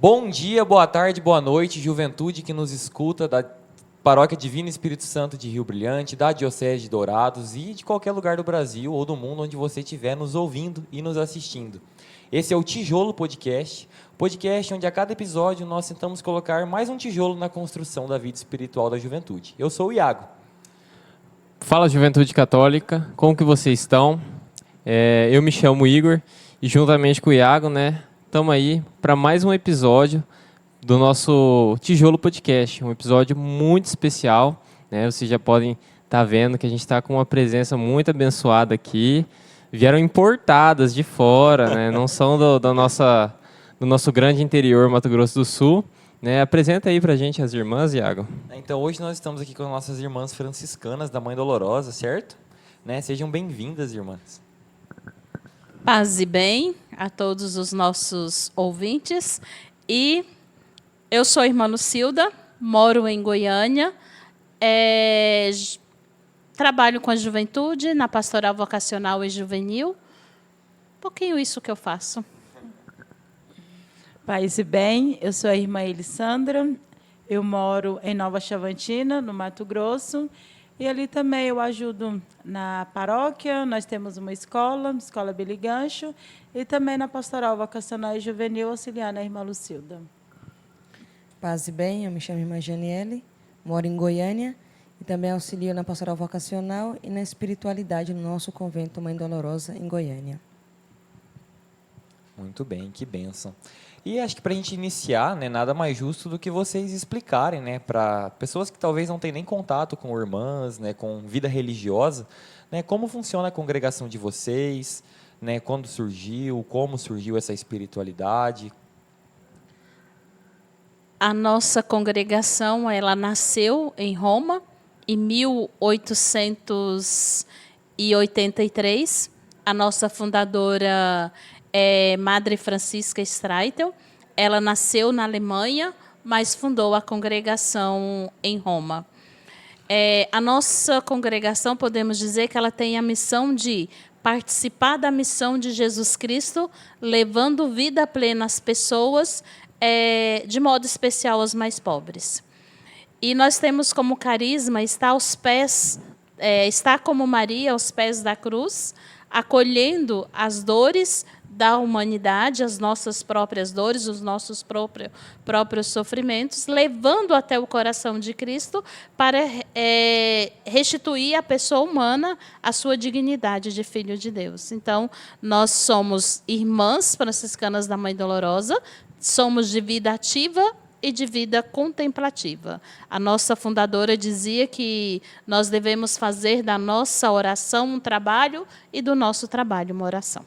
Bom dia, boa tarde, boa noite, juventude que nos escuta da Paróquia Divino Espírito Santo de Rio Brilhante, da Diocese de Dourados e de qualquer lugar do Brasil ou do mundo onde você estiver nos ouvindo e nos assistindo. Esse é o Tijolo Podcast onde a cada episódio nós tentamos colocar mais um tijolo na construção da vida espiritual da juventude. Eu sou o Iago. Fala, Juventude Católica, como que vocês estão? Eu me chamo Igor e juntamente com o Iago, estamos aí para mais um episódio do nosso Tijolo Podcast, um episódio muito especial, Vocês já podem estar vendo que a gente está com uma presença muito abençoada aqui. Vieram importadas de fora, Não são do nosso grande interior, Mato Grosso do Sul. Apresenta aí pra gente as irmãs, Iago. Então, hoje nós estamos aqui com as nossas irmãs franciscanas da Mãe Dolorosa, certo? Sejam bem-vindas, irmãs. Paz e bem a todos os nossos ouvintes. E eu sou a irmã Lucilda, moro em Goiânia, trabalho com a juventude na pastoral vocacional e juvenil. Um pouquinho isso que eu faço. Paz e bem, eu sou a irmã Elisandra, eu moro em Nova Chavantina, no Mato Grosso, e ali também eu ajudo na paróquia, nós temos uma escola Billy Gancho, e também na pastoral vocacional e juvenil, auxiliar na irmã Lucilda. Paz e bem, eu me chamo irmã Janiele, moro em Goiânia, e também auxilio na pastoral vocacional e na espiritualidade no nosso convento Mãe Dolorosa, em Goiânia. Muito bem, que bênção. E acho que para a gente iniciar, nada mais justo do que vocês explicarem, para pessoas que talvez não tenham nem contato com irmãs, com vida religiosa, como funciona a congregação de vocês, quando surgiu, como surgiu essa espiritualidade. A nossa congregação, ela nasceu em Roma, em 1883. A nossa fundadora é Madre Francisca Streitel. Ela nasceu na Alemanha, mas fundou a congregação em Roma. A nossa congregação, podemos dizer que ela tem a missão de participar da missão de Jesus Cristo, levando vida plena às pessoas, de modo especial aos mais pobres. E nós temos como carisma estar como Maria aos pés da cruz, acolhendo as dores da humanidade, as nossas próprias dores, os nossos próprios sofrimentos, levando até o coração de Cristo para restituir à pessoa humana a sua dignidade de filho de Deus. Então, nós somos irmãs franciscanas da Mãe Dolorosa, somos de vida ativa e de vida contemplativa. A nossa fundadora dizia que nós devemos fazer da nossa oração um trabalho e do nosso trabalho uma oração.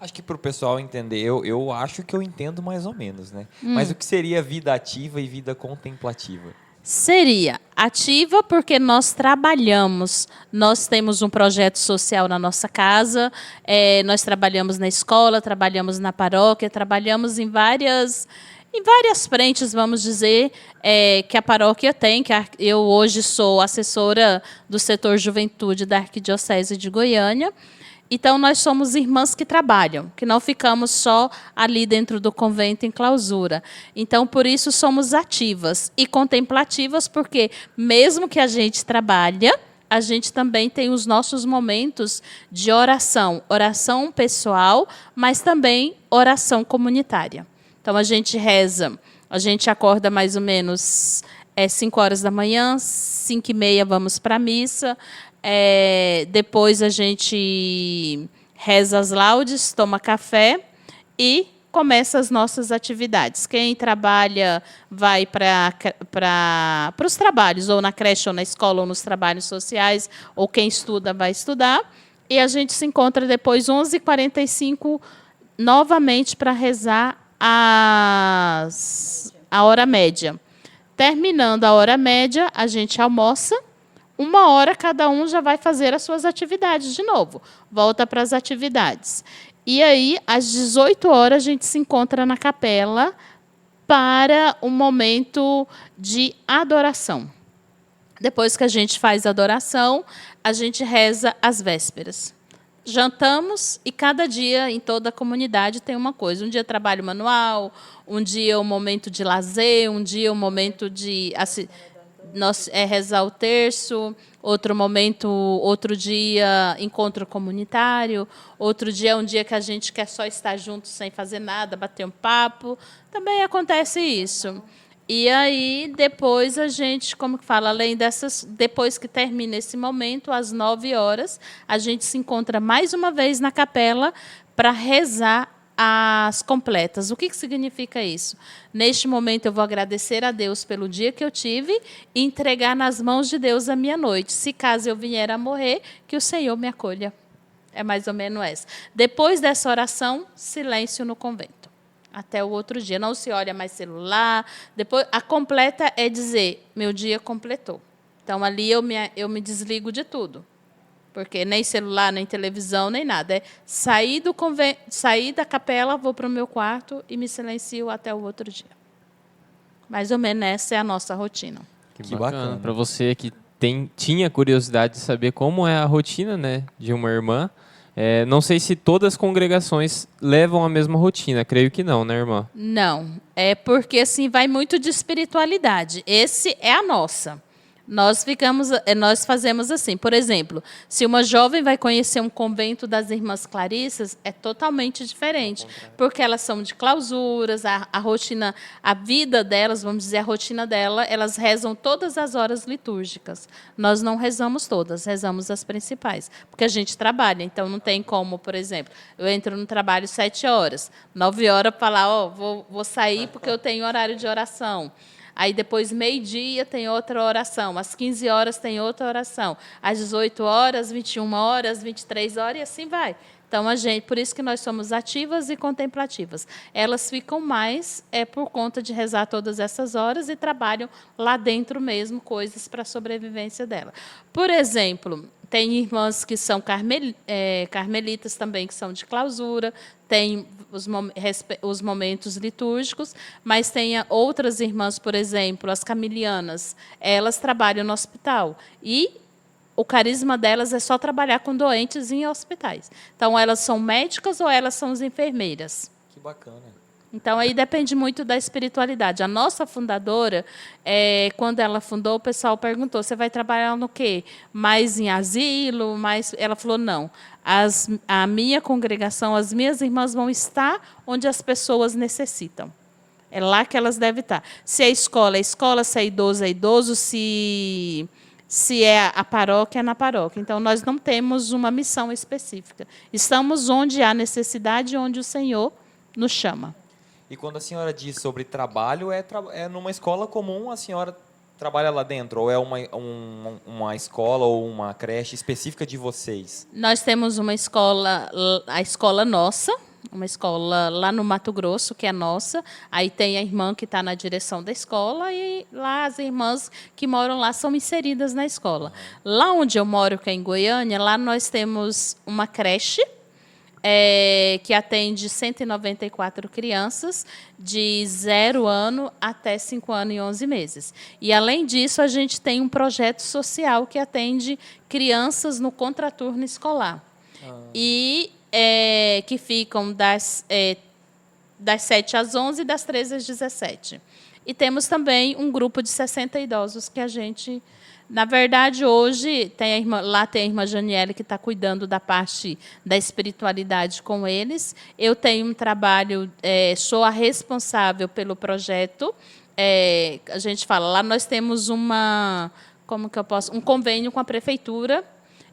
Acho que para o pessoal entender, eu acho que eu entendo mais ou menos, Mas o que seria vida ativa e vida contemplativa? Seria ativa porque nós trabalhamos, nós temos um projeto social na nossa casa, nós trabalhamos na escola, trabalhamos na paróquia, trabalhamos em várias frentes, vamos dizer, que a paróquia tem. Eu hoje sou assessora do setor juventude da Arquidiocese de Goiânia. Então, nós somos irmãs que trabalham, que não ficamos só ali dentro do convento em clausura. Então, por isso, somos ativas e contemplativas, porque mesmo que a gente trabalha, a gente também tem os nossos momentos de oração pessoal, mas também oração comunitária. Então, a gente reza, a gente acorda mais ou menos 5 horas da manhã, 5h30 vamos para a missa. Depois a gente reza as laudes, toma café e começa as nossas atividades. Quem trabalha vai para os trabalhos, ou na creche, ou na escola, ou nos trabalhos sociais, ou quem estuda vai estudar. E a gente se encontra depois, 11h45, novamente para rezar a hora média. Terminando a hora média, a gente almoça. 1 hora, cada um já vai fazer as suas atividades de novo. Volta para as atividades. E aí, às 18 horas, a gente se encontra na capela para um momento de adoração. Depois que a gente faz a adoração, a gente reza as vésperas. jantamos e cada dia em toda a comunidade tem uma coisa. Um dia trabalho manual, um dia um momento de lazer, um dia um momento de rezar o terço, outro momento, outro dia encontro comunitário, outro dia é um dia que a gente quer só estar junto sem fazer nada, bater um papo. Também acontece isso. E aí, depois a gente, como que fala, além dessas, depois que termina esse momento, às 9 horas, a gente se encontra mais uma vez na capela para rezar as completas. O que significa isso? Neste momento, eu vou agradecer a Deus pelo dia que eu tive e entregar nas mãos de Deus a minha noite. Se caso eu vier a morrer, que o Senhor me acolha. É mais ou menos essa. Depois dessa oração, silêncio no convento. Até o outro dia. Não se olha mais celular. Depois, a completa é dizer, meu dia completou. Então, ali eu me desligo de tudo. Porque nem celular, nem televisão, nem nada. É sair da capela, vou para o meu quarto e me silencio até o outro dia. Mais ou menos essa é a nossa rotina. Que bacana. Para você que tinha curiosidade de saber como é a rotina, né, de uma irmã, não sei se todas as congregações levam a mesma rotina. Creio que não, né, irmã? Não. É porque assim, vai muito de espiritualidade. Esse é a nossa. Nós fazemos assim, por exemplo, se uma jovem vai conhecer um convento das Irmãs Clarissas, é totalmente diferente, porque elas são de clausuras, a rotina, a vida delas, vamos dizer, a rotina dela, elas rezam todas as horas litúrgicas. Nós não rezamos todas, rezamos as principais, porque a gente trabalha, então não tem como, por exemplo, eu entro no trabalho 7 horas, 9 horas falar, vou sair porque eu tenho horário de oração. Aí, depois, meio-dia, tem outra oração. Às 15 horas, tem outra oração. Às 18 horas, 21 horas, 23 horas, e assim vai. Então, por isso que nós somos ativas e contemplativas. Elas ficam mais por conta de rezar todas essas horas e trabalham lá dentro mesmo coisas para a sobrevivência dela. Por exemplo, tem irmãs que são carmelitas também, que são de clausura, tem os momentos litúrgicos, mas tem outras irmãs, por exemplo, as camilianas, elas trabalham no hospital. E o carisma delas é só trabalhar com doentes em hospitais. Então, elas são médicas ou elas são as enfermeiras? Que bacana. Então, aí depende muito da espiritualidade. A nossa fundadora, quando ela fundou, o pessoal perguntou, você vai trabalhar no quê? Mais em asilo? Ela falou, não. A minha congregação, as minhas irmãs vão estar onde as pessoas necessitam. É lá que elas devem estar. Se é escola, se é idoso, se é a paróquia, é na paróquia. Então, nós não temos uma missão específica. Estamos onde há necessidade, onde o Senhor nos chama. E quando a senhora diz sobre trabalho, é numa escola comum, a senhora trabalha lá dentro? Ou é uma escola ou uma creche específica de vocês? Nós temos uma escola, a escola nossa, uma escola lá no Mato Grosso, que é nossa. Aí tem a irmã que está na direção da escola e lá as irmãs que moram lá são inseridas na escola. Lá onde eu moro, que é em Goiânia, lá nós temos uma creche, que atende 194 crianças de 0 ano até 5 anos e 11 meses. E, além disso, a gente tem um projeto social que atende crianças no contraturno escolar. E que ficam das 7 às 11 e das 13 às 17. E temos também um grupo de 60 idosos que a gente... Na verdade, hoje, lá tem a irmã Janiele, que está cuidando da parte da espiritualidade com eles. Eu tenho um trabalho, sou a responsável pelo projeto. A gente fala, lá nós temos um convênio com a prefeitura.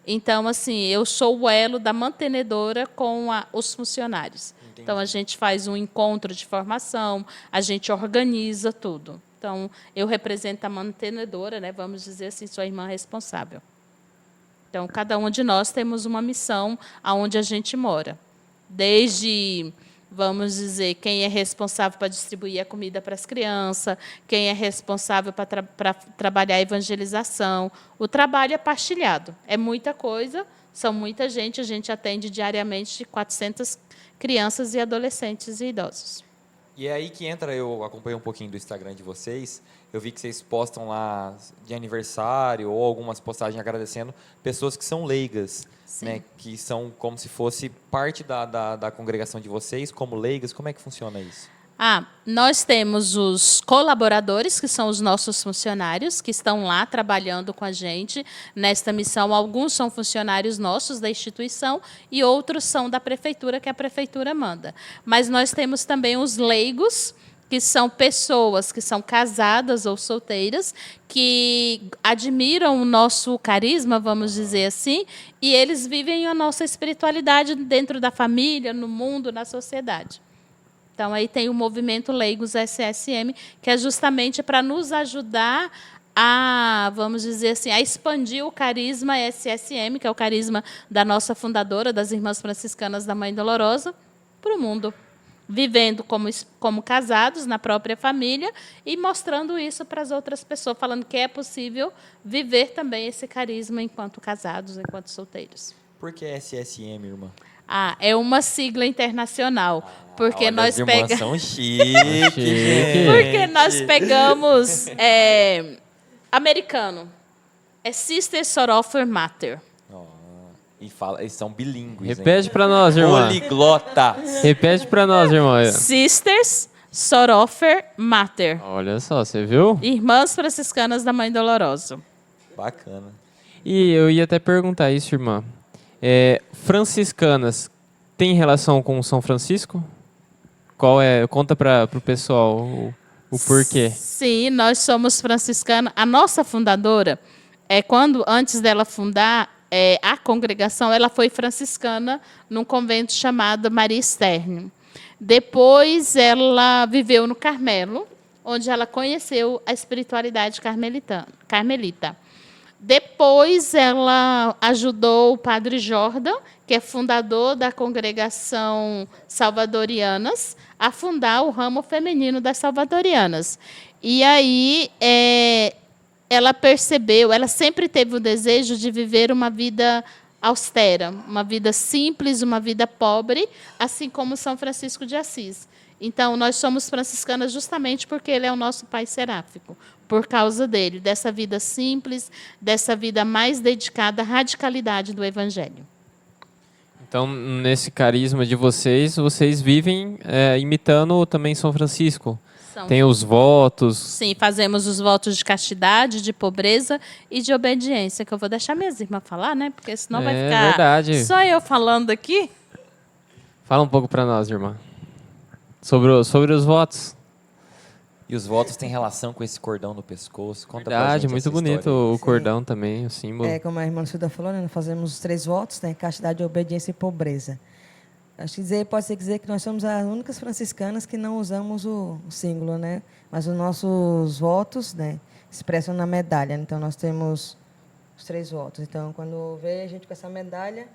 Então, assim, eu sou o elo da mantenedora com os funcionários. Entendi. Então, a gente faz um encontro de formação, a gente organiza tudo. Então, eu represento a mantenedora, né? Vamos dizer assim, sou a irmã responsável. Então, cada um de nós temos uma missão aonde a gente mora. Desde, vamos dizer, quem é responsável para distribuir a comida para as crianças, quem é responsável para trabalhar a evangelização. O trabalho é partilhado. É muita coisa, são muita gente. A gente atende diariamente 400 crianças e adolescentes e idosos. E é aí que entra, eu acompanho um pouquinho do Instagram de vocês, eu vi que vocês postam lá de aniversário ou algumas postagens agradecendo pessoas que são leigas, Sim. né? Que são como se fosse parte da congregação de vocês, como leigas. Como é que funciona isso? Nós temos os colaboradores, que são os nossos funcionários, que estão lá trabalhando com a gente nesta missão. Alguns são funcionários nossos da instituição e outros são da prefeitura, que a prefeitura manda. Mas nós temos também os leigos, que são pessoas que são casadas ou solteiras, que admiram o nosso carisma, vamos dizer assim, e eles vivem a nossa espiritualidade dentro da família, no mundo, na sociedade. Então, aí tem o movimento Leigos SSM, que é justamente para nos ajudar a, vamos dizer assim, a expandir o carisma SSM, que é o carisma da nossa fundadora, das Irmãs Franciscanas da Mãe Dolorosa, para o mundo. Vivendo como casados na própria família e mostrando isso para as outras pessoas, falando que é possível viver também esse carisma enquanto casados, enquanto solteiros. Por que SSM, irmã? É uma sigla internacional, porque Olha, nós as irmãs pegamos. são chiques, gente. Porque nós pegamos americano. É Sister Soroffer Mater. Eles são bilíngues. Repete para nós, irmã. Poliglota. Repete para nós, irmã. Sisters Soroffer Mater. Olha só, você viu? Irmãs Franciscanas da Mãe Dolorosa. Bacana. E eu ia até perguntar isso, irmã. Franciscanas tem relação com São Francisco? Conta para o pessoal o porquê. Sim, nós somos franciscanos. A nossa fundadora, antes dela fundar a congregação, ela foi franciscana num convento chamado Maria Stern. Depois, ela viveu no Carmelo, onde ela conheceu a espiritualidade carmelita. Depois, ela ajudou o padre Jordan, que é fundador da congregação Salvadorianas, a fundar o ramo feminino das Salvadorianas. E aí, ela percebeu, ela sempre teve o desejo de viver uma vida austera, uma vida simples, uma vida pobre, assim como São Francisco de Assis. Então, nós somos franciscanas justamente porque ele é o nosso pai seráfico, por causa dele, dessa vida simples, dessa vida mais dedicada à radicalidade do Evangelho. Então, nesse carisma de vocês vivem imitando também São Francisco. Tem os votos. Sim, fazemos os votos de castidade, de pobreza e de obediência, que eu vou deixar minhas irmãs falar, né? Porque senão vai ficar verdade. só eu falando aqui. Fala um pouco para nós, irmã. Sobre os votos. E os votos têm relação com esse cordão no pescoço? Conta pra Verdade, gente muito essa bonito história aí. o cordão também, o símbolo. Como a irmã Lucida falou, né, nós fazemos os 3 votos, né, castidade, obediência e pobreza. Acho que pode-se dizer que nós somos as únicas franciscanas que não usamos o símbolo, né? Mas os nossos votos, né, expressam na medalha. Então, nós temos os 3 votos. Então, quando vê a gente com essa medalha,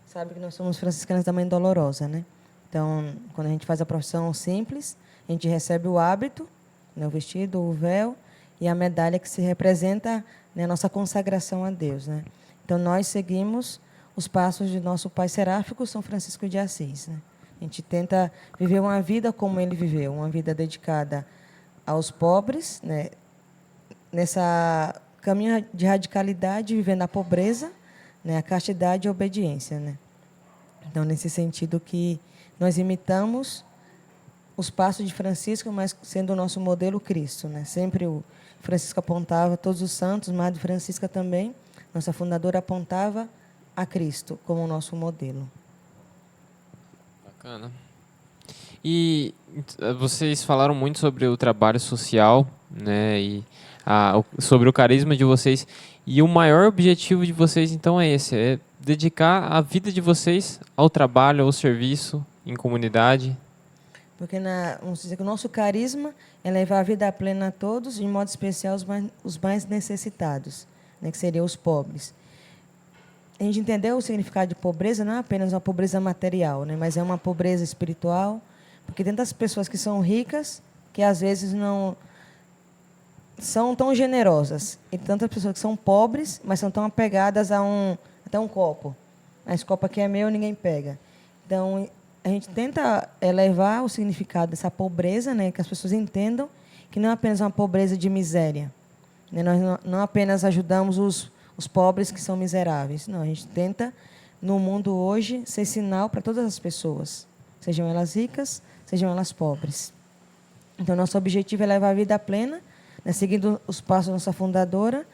sabe que nós somos franciscanas da Mãe Dolorosa, né? Então, quando a gente faz a profissão simples, a gente recebe o hábito, né, o vestido, o véu e a medalha que se representa, né, a nossa consagração a Deus, né? Então, nós seguimos os passos de nosso pai seráfico, São Francisco de Assis, né? A gente tenta viver uma vida como ele viveu, uma vida dedicada aos pobres, né? Nessa caminho de radicalidade, vivendo a pobreza, né? A castidade e a obediência, né? Então, nesse sentido que nós imitamos os passos de Francisco, mas sendo o nosso modelo Cristo, né? Sempre o Francisco apontava, todos os santos, Madre Francisca também, nossa fundadora, apontava a Cristo como o nosso modelo. Bacana. E vocês falaram muito sobre o trabalho social, né, e sobre o carisma de vocês. E o maior objetivo de vocês, então, é esse: é dedicar a vida de vocês ao trabalho, ao serviço, em comunidade. Porque vamos dizer que o nosso carisma é levar a vida plena a todos, em modo especial os mais necessitados, né, que seriam os pobres. A gente entendeu o significado de pobreza, não é apenas uma pobreza material, né, mas é uma pobreza espiritual, porque tem tantas pessoas que são ricas que às vezes não são tão generosas, e tantas pessoas que são pobres, mas são tão apegadas até um copo. Esse copo aqui é meu, ninguém pega. Então, a gente tenta elevar o significado dessa pobreza, né, que as pessoas entendam que não é apenas uma pobreza de miséria. Né, nós não apenas ajudamos os pobres que são miseráveis. Não, a gente tenta, no mundo hoje, ser sinal para todas as pessoas, sejam elas ricas, sejam elas pobres. Então, nosso objetivo é levar a vida plena, né, seguindo os passos da nossa fundadora,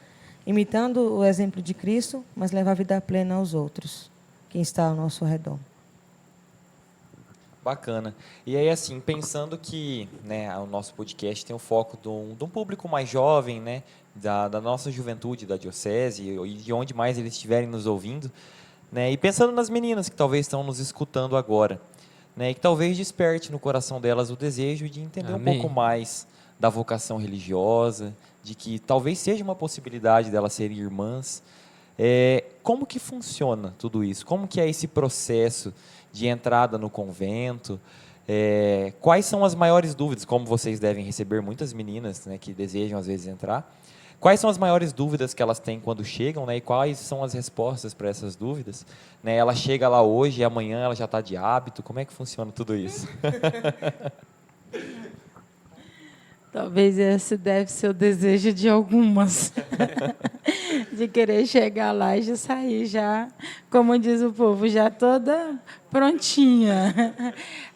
imitando o exemplo de Cristo, mas levar a vida plena aos outros, quem está ao nosso redor. Bacana. E aí, assim, pensando que, né, o nosso podcast tem o foco de um público mais jovem, né, da nossa juventude, da diocese, e de onde mais eles estiverem nos ouvindo, né, e pensando nas meninas que talvez estão nos escutando agora, né, e que talvez desperte no coração delas o desejo de entender Amém. um pouco mais da vocação religiosa, de que talvez seja uma possibilidade delas serem irmãs. Como que funciona tudo isso? Como que é esse processo de entrada no convento? Quais são as maiores dúvidas? Como vocês devem receber muitas meninas, né, que desejam às vezes entrar, quais são as maiores dúvidas que elas têm quando chegam, né, e quais são as respostas para essas dúvidas? Né, ela chega lá hoje e amanhã ela já está de hábito. Como é que funciona tudo isso? Talvez esse deve ser o desejo de algumas. De querer chegar lá e já sair, já, como diz o povo, já toda prontinha.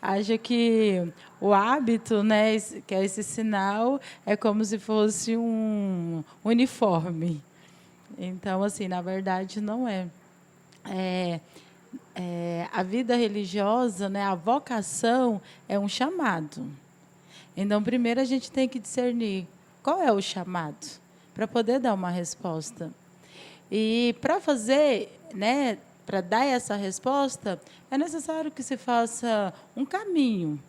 Acho que o hábito, né, que é esse sinal, é como se fosse um uniforme. Então, assim, na verdade, não é. A vida religiosa, né, a vocação é um chamado. Então, primeiro a gente tem que discernir qual é o chamado, para poder dar uma resposta. E para fazer, né, para dar essa resposta, é necessário que se faça um caminho.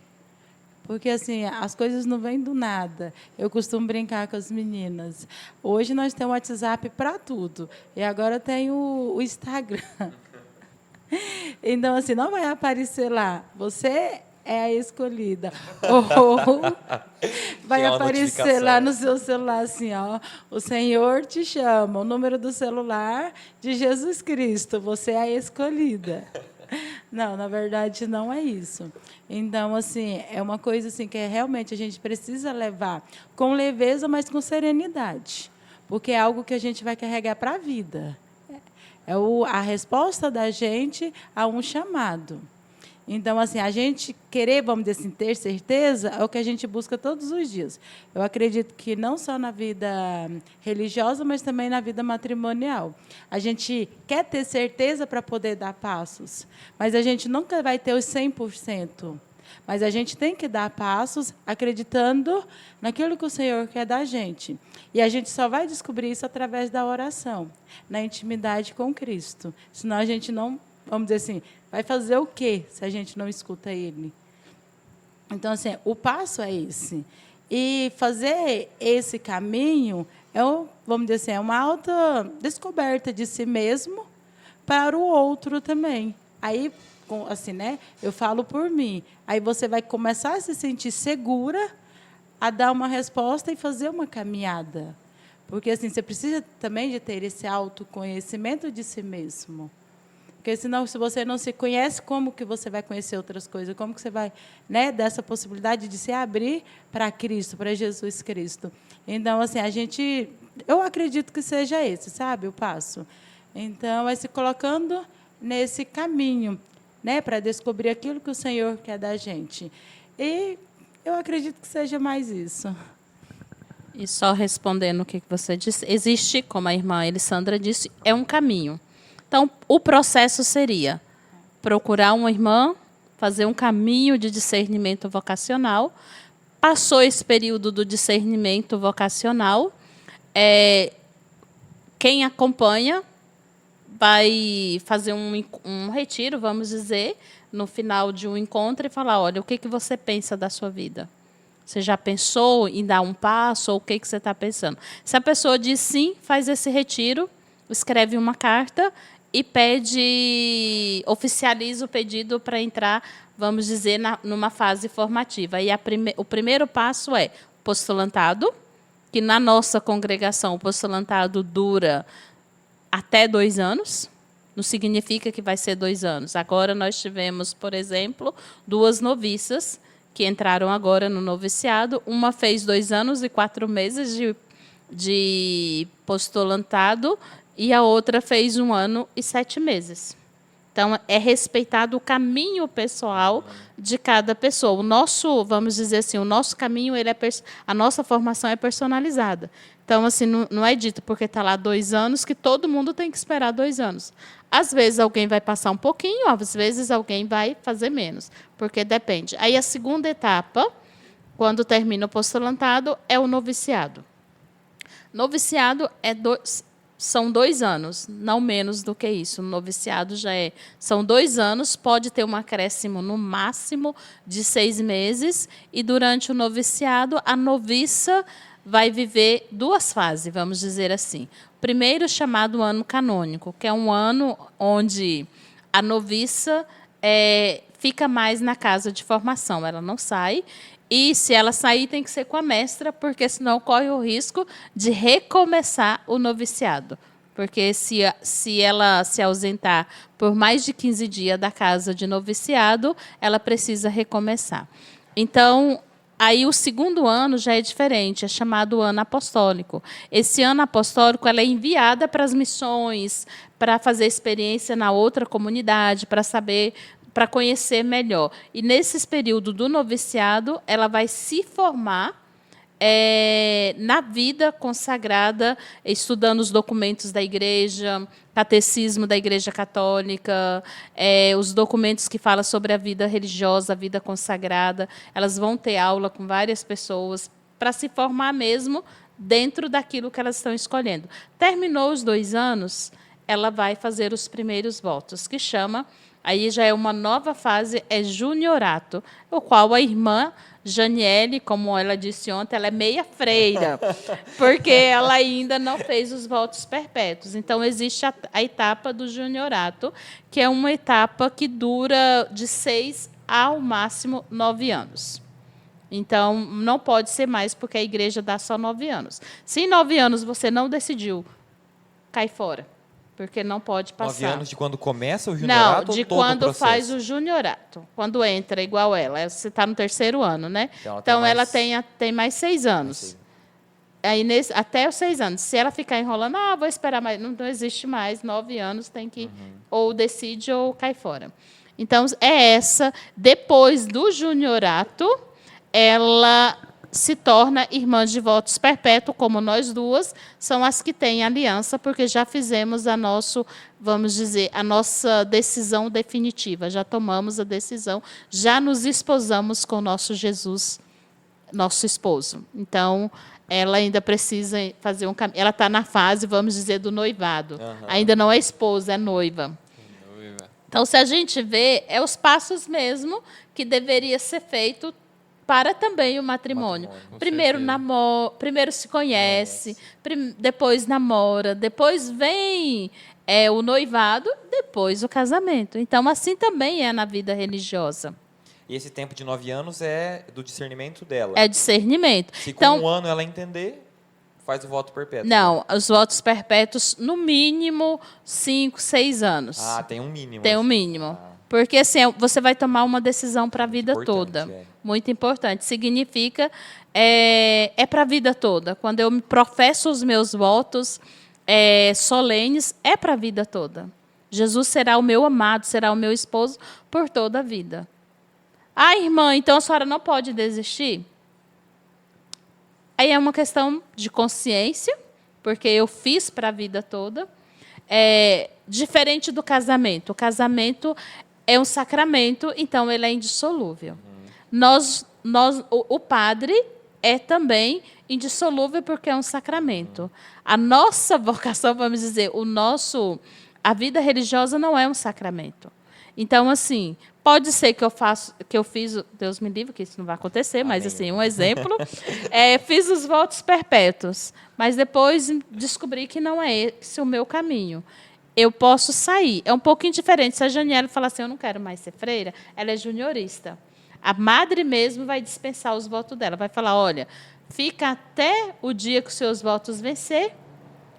Porque assim, as coisas não vêm do nada. Eu costumo brincar com as meninas. Hoje nós temos o WhatsApp para tudo. E agora tem o Instagram. Então, assim, não vai aparecer lá. Você é a escolhida. Ou vai aparecer lá no seu celular assim, ó, o Senhor te chama, o número do celular de Jesus Cristo, você é a escolhida. Não, na verdade, não é isso. Então, assim, é uma coisa assim, que realmente a gente precisa levar com leveza, mas com serenidade, porque é algo que a gente vai carregar para a vida. É a resposta da gente a um chamado. Então, assim, a gente querer, vamos dizer assim, ter certeza é o que a gente busca todos os dias. Eu acredito que não só na vida religiosa, mas também na vida matrimonial. A gente quer ter certeza para poder dar passos, mas a gente nunca vai ter os 100%. Mas a gente tem que dar passos acreditando naquilo que o Senhor quer da gente. E a gente só vai descobrir isso através da oração, na intimidade com Cristo. Senão a gente não, vamos dizer assim, vai fazer o quê se a gente não escuta Ele? Então, assim, o passo é esse. E fazer esse caminho vamos dizer assim, é uma alta descoberta de si mesmo para o outro também. Aí, assim, né, eu falo por mim. Aí você vai começar a se sentir segura a dar uma resposta e fazer uma caminhada. Porque, assim, você precisa também de ter esse autoconhecimento de si mesmo. Porque, senão, se você não se conhece, como que você vai conhecer outras coisas? Como que você vai, né, dar essa possibilidade de se abrir para Cristo, para Jesus Cristo? Então, assim, eu acredito que seja esse, sabe, o passo. Então, é se colocando nesse caminho, né, para descobrir aquilo que o Senhor quer da gente. E eu acredito que seja mais isso. E só respondendo o que você disse, existe, como a irmã Elisandra disse, é um caminho. Então, o processo seria procurar uma irmã, fazer um caminho de discernimento vocacional. Passou esse período do discernimento vocacional, quem acompanha vai fazer um retiro, vamos dizer, no final de um encontro e falar, olha, o que você pensa da sua vida? Você já pensou em dar um passo ou o que você está pensando? Se a pessoa diz sim, faz esse retiro, escreve uma carta e oficializa o pedido para entrar, vamos dizer, numa fase formativa. E o primeiro passo é postulantado, que na nossa congregação o postulantado dura até 2 anos, não significa que vai ser 2 anos. Agora nós tivemos, por exemplo, 2 noviças que entraram agora no noviciado. Uma fez 2 anos e 4 meses de postulantado e a outra fez 1 ano e 7 meses. Então, é respeitado o caminho pessoal de cada pessoa. O nosso, vamos dizer assim, o nosso caminho, a nossa formação é personalizada. Então, assim, não é dito porque está lá 2 anos que todo mundo tem que esperar 2 anos. Às vezes alguém vai passar um pouquinho, às vezes alguém vai fazer menos, porque depende. Aí a segunda etapa, quando termina o postulantado, é o noviciado. Noviciado são 2 anos, não menos do que isso. No noviciado são 2 anos, pode ter um acréscimo no máximo de 6 meses, e durante o noviciado, a noviça vai viver 2 fases, vamos dizer assim. Primeiro, chamado ano canônico, que é um ano onde a noviça fica mais na casa de formação, ela não sai. E, se ela sair, tem que ser com a mestra, porque senão corre o risco de recomeçar o noviciado. Porque se ela se ausentar por mais de 15 dias da casa de noviciado, ela precisa recomeçar. Então, aí o segundo ano já é diferente, é chamado ano apostólico. Esse ano apostólico ela é enviada para as missões, para fazer experiência na outra comunidade, para conhecer melhor. E, nesse período do noviciado, ela vai se formar na vida consagrada, estudando os documentos da igreja, catecismo da Igreja Católica, os documentos que falam sobre a vida religiosa, a vida consagrada. Elas vão ter aula com várias pessoas para se formar mesmo dentro daquilo que elas estão escolhendo. Terminou os 2 anos, ela vai fazer os primeiros votos, que chama... Aí já é uma nova fase, é juniorato, o qual a irmã Janiele, como ela disse ontem, ela é meia freira, porque ela ainda não fez os votos perpétuos. Então, existe a etapa do juniorato, que é uma etapa que dura de 6 ao máximo 9 anos. Então, não pode ser mais, porque a igreja dá só 9 anos. Se em 9 anos você não decidiu, cai fora. Porque não pode passar. 9 anos de quando começa o juniorato? Não, de ou todo quando o processo? faz o juniorato. Quando entra, igual ela. Você está no 3º ano, né? Então ela tem mais 6 anos. Aí, até os 6 anos. Se ela ficar enrolando, vou esperar mais. Não existe mais. 9 anos tem que... Ou decide ou cai fora. Então, depois do juniorato, ela se torna irmã de votos perpétuos, como nós duas, são as que têm aliança, porque já fizemos vamos dizer, a nossa decisão definitiva, já tomamos a decisão, já nos esposamos com o nosso Jesus, nosso esposo. Então, ela ainda precisa fazer um caminho. Ela está na fase, vamos dizer, do noivado. Ainda não é esposa, é noiva. Então, se a gente vê, os passos mesmo que deveria ser feito para também o matrimônio. Primeiro se conhece, depois namora, depois vem o noivado, depois o casamento. Então, assim também é na vida religiosa. E esse tempo de 9 anos é do discernimento dela? É discernimento. Se com 1 ano ela entender, faz o voto perpétuo? Não, os votos perpétuos, no mínimo, 5, 6 anos. Tem um mínimo. Tem um mínimo. Porque assim, você vai tomar uma decisão para a vida toda. Muito importante. Significa, para a vida toda. Quando eu professo os meus votos solenes, é para a vida toda. Jesus será o meu amado, será o meu esposo por toda a vida. Irmã, então a senhora não pode desistir? Aí é uma questão de consciência, porque eu fiz para a vida toda. Diferente do casamento. O casamento é um sacramento, então ele é indissolúvel. O padre é também indissolúvel porque é um sacramento. A nossa vocação, vamos dizer, a vida religiosa não é um sacramento. Então, assim, pode ser que eu fiz, Deus me livre, que isso não vai acontecer, mas assim, um exemplo, fiz os votos perpétuos, mas depois descobri que não é esse o meu caminho. Eu posso sair. É um pouquinho diferente. Se a Janiele falar assim, eu não quero mais ser freira, ela é juniorista. A madre mesmo vai dispensar os votos dela. Vai falar, olha, fica até o dia que os seus votos vencer,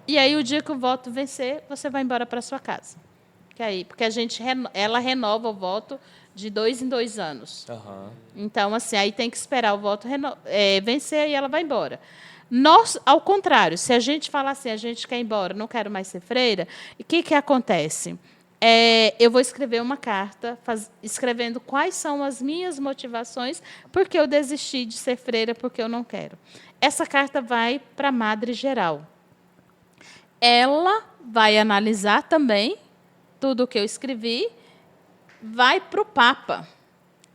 e aí o dia que o voto vencer, você vai embora para sua casa. Porque ela renova o voto de 2 em 2 anos. Aham. Então, assim, aí tem que esperar o voto vencer e ela vai embora. Nós, ao contrário, se a gente falar assim, a gente quer ir embora, não quero mais ser freira, o que acontece? Eu vou escrever uma carta, escrevendo quais são as minhas motivações, porque eu desisti de ser freira, porque eu não quero. Essa carta vai para a Madre Geral. Ela vai analisar também tudo o que eu escrevi, vai para o Papa.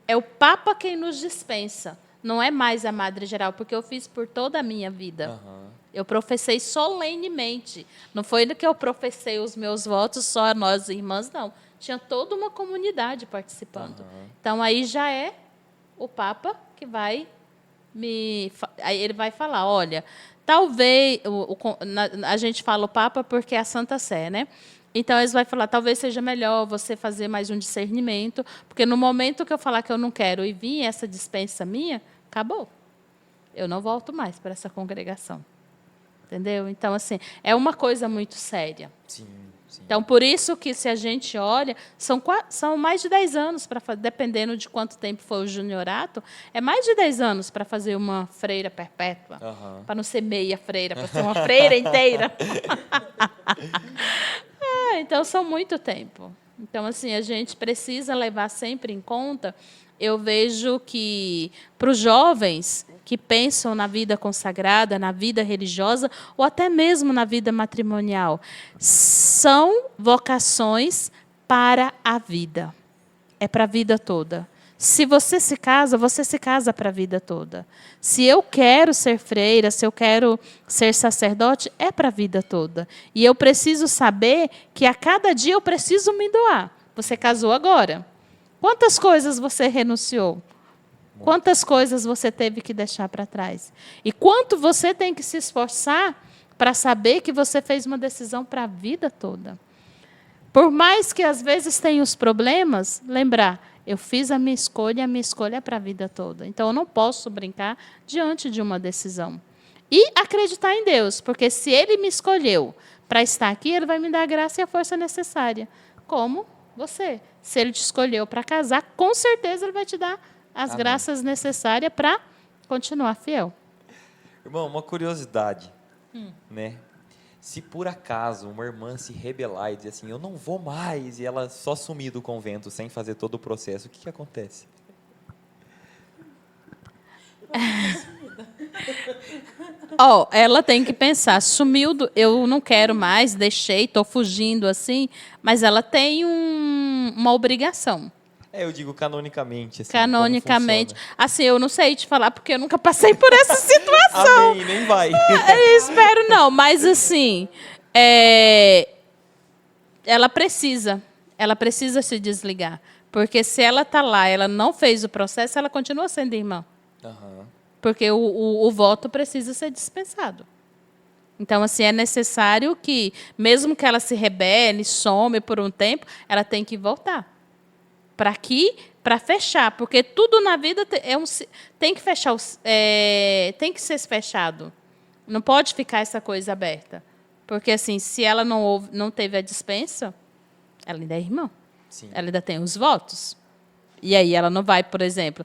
É o Papa quem nos dispensa, não é mais a Madre Geral, porque eu fiz por toda a minha vida. Aham. Eu professei solenemente. Não foi que eu professei os meus votos só a nós irmãs, não. Tinha toda uma comunidade participando. Então, aí já é o Papa que vai aí ele vai falar, olha, talvez... a gente fala o Papa porque é a Santa Sé, né? Então, eles vão falar, talvez seja melhor você fazer mais um discernimento, porque no momento que eu falar que eu não quero e vir essa dispensa minha, acabou. Eu não volto mais para essa congregação. Entendeu? Então, assim, é uma coisa muito séria. Sim, sim. Então, por isso que, se a gente olha, são mais de 10 anos, dependendo de quanto tempo for o juniorato, é mais de 10 anos para fazer uma freira perpétua. Aham. Para não ser meia freira, para ser uma freira inteira. Então, são muito tempo. Então, assim, a gente precisa levar sempre em conta. Eu vejo que, para os jovens que pensam na vida consagrada, na vida religiosa, ou até mesmo na vida matrimonial, são vocações para a vida. É para a vida toda. Se você se casa para a vida toda. Se eu quero ser freira, se eu quero ser sacerdote, é para a vida toda. E eu preciso saber que a cada dia eu preciso me doar. Você casou agora. Quantas coisas você renunciou? Quantas coisas você teve que deixar para trás? E quanto você tem que se esforçar para saber que você fez uma decisão para a vida toda? Por mais que às vezes tenha os problemas, lembrar, eu fiz a minha escolha é para a vida toda. Então, eu não posso brincar diante de uma decisão. E acreditar em Deus, porque se Ele me escolheu para estar aqui, Ele vai me dar a graça e a força necessária. Como você. Se Ele te escolheu para casar, com certeza Ele vai te dar as Amém. graças necessárias para continuar fiel. Irmão, uma curiosidade, né? Se por acaso uma irmã se rebelar e dizer assim, eu não vou mais, e ela só sumir do convento sem fazer todo o processo, o que acontece? Ela tem que pensar, eu não quero mais, deixei, estou fugindo assim, mas ela tem uma obrigação. Eu digo canonicamente. Assim, Canonicamente. como funciona. Assim, eu não sei te falar, porque eu nunca passei por essa situação. Amém, nem vai. Espero não, mas assim, ela precisa se desligar. Porque se ela está lá, ela não fez o processo, ela continua sendo irmã. Aham. Porque o voto precisa ser dispensado. Então, assim, é necessário que, mesmo que ela se rebele, some por um tempo, ela tem que voltar. Para fechar, porque tudo na vida tem que fechar, tem que ser fechado. Não pode ficar essa coisa aberta. Porque, assim, se ela não teve a dispensa, ela ainda é irmã. Sim. Ela ainda tem os votos. E aí ela não vai, por exemplo,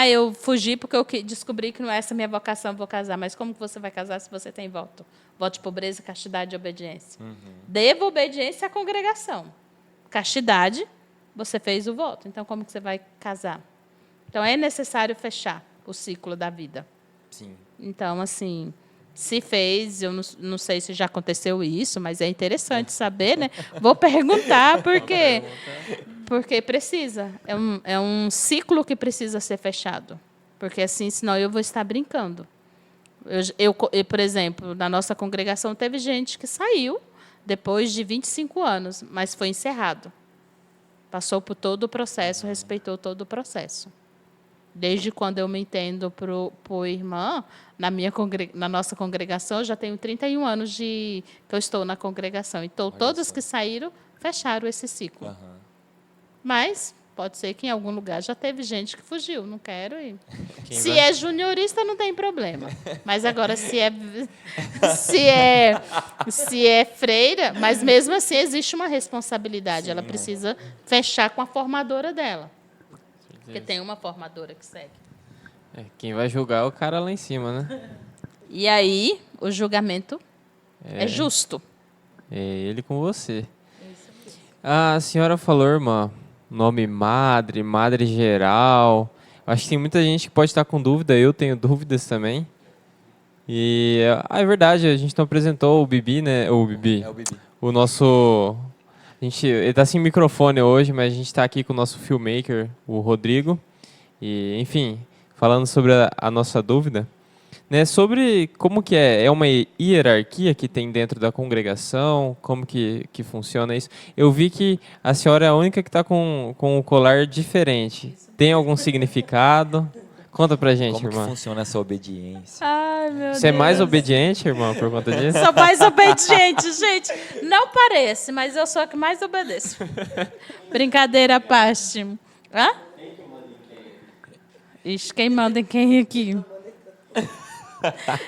eu fugi porque eu descobri que não é essa minha vocação, vou casar. Mas como que você vai casar se você tem voto? Voto de pobreza, castidade e obediência. Deva obediência à congregação. Castidade, você fez o voto. Então, como que você vai casar? Então, é necessário fechar o ciclo da vida. Sim. Então, assim, se fez, eu não sei se já aconteceu isso, mas é interessante saber, né? Vou perguntar, porque precisa. É um ciclo que precisa ser fechado. Porque, assim, senão eu vou estar brincando. Eu, por exemplo, na nossa congregação, teve gente que saiu depois de 25 anos, mas foi encerrado. Passou por todo o processo, respeitou todo o processo. Desde quando eu me entendo por irmã, na nossa congregação, eu já tenho 31 anos que eu estou na congregação. Então, todas que saíram, fecharam esse ciclo. Aham. Mas Pode ser que em algum lugar já teve gente que fugiu, não quero ir. Quem Se vai? é juniorista, não tem problema. Mas agora, se é freira, mas mesmo assim existe uma responsabilidade. Ela precisa fechar com a formadora dela. Porque tem uma formadora que segue. Quem vai julgar é o cara lá em cima, né? E aí, o julgamento é justo. É ele com você. A senhora falou, irmã, nome madre, madre geral. Acho que tem muita gente que pode estar com dúvida, eu tenho dúvidas também. E é verdade, a gente não apresentou o Bibi, né? O Bibi. É o Bibi. O nosso. Ele tá sem microfone hoje, mas a gente está aqui com o nosso filmmaker, o Rodrigo. E, enfim, falando sobre a nossa dúvida. Né, sobre como que é uma hierarquia que tem dentro da congregação, como que funciona isso. Eu vi que a senhora é a única que está com um colar diferente. Tem algum significado? Conta pra gente, Como que irmã. funciona essa obediência? Ai, meu Você é mais Deus. obediente, irmã, por conta disso? Sou mais obediente, gente. Não parece, mas eu sou a que mais obedeço. Brincadeira à parte. Hã? Ixi, quem manda em quem aqui?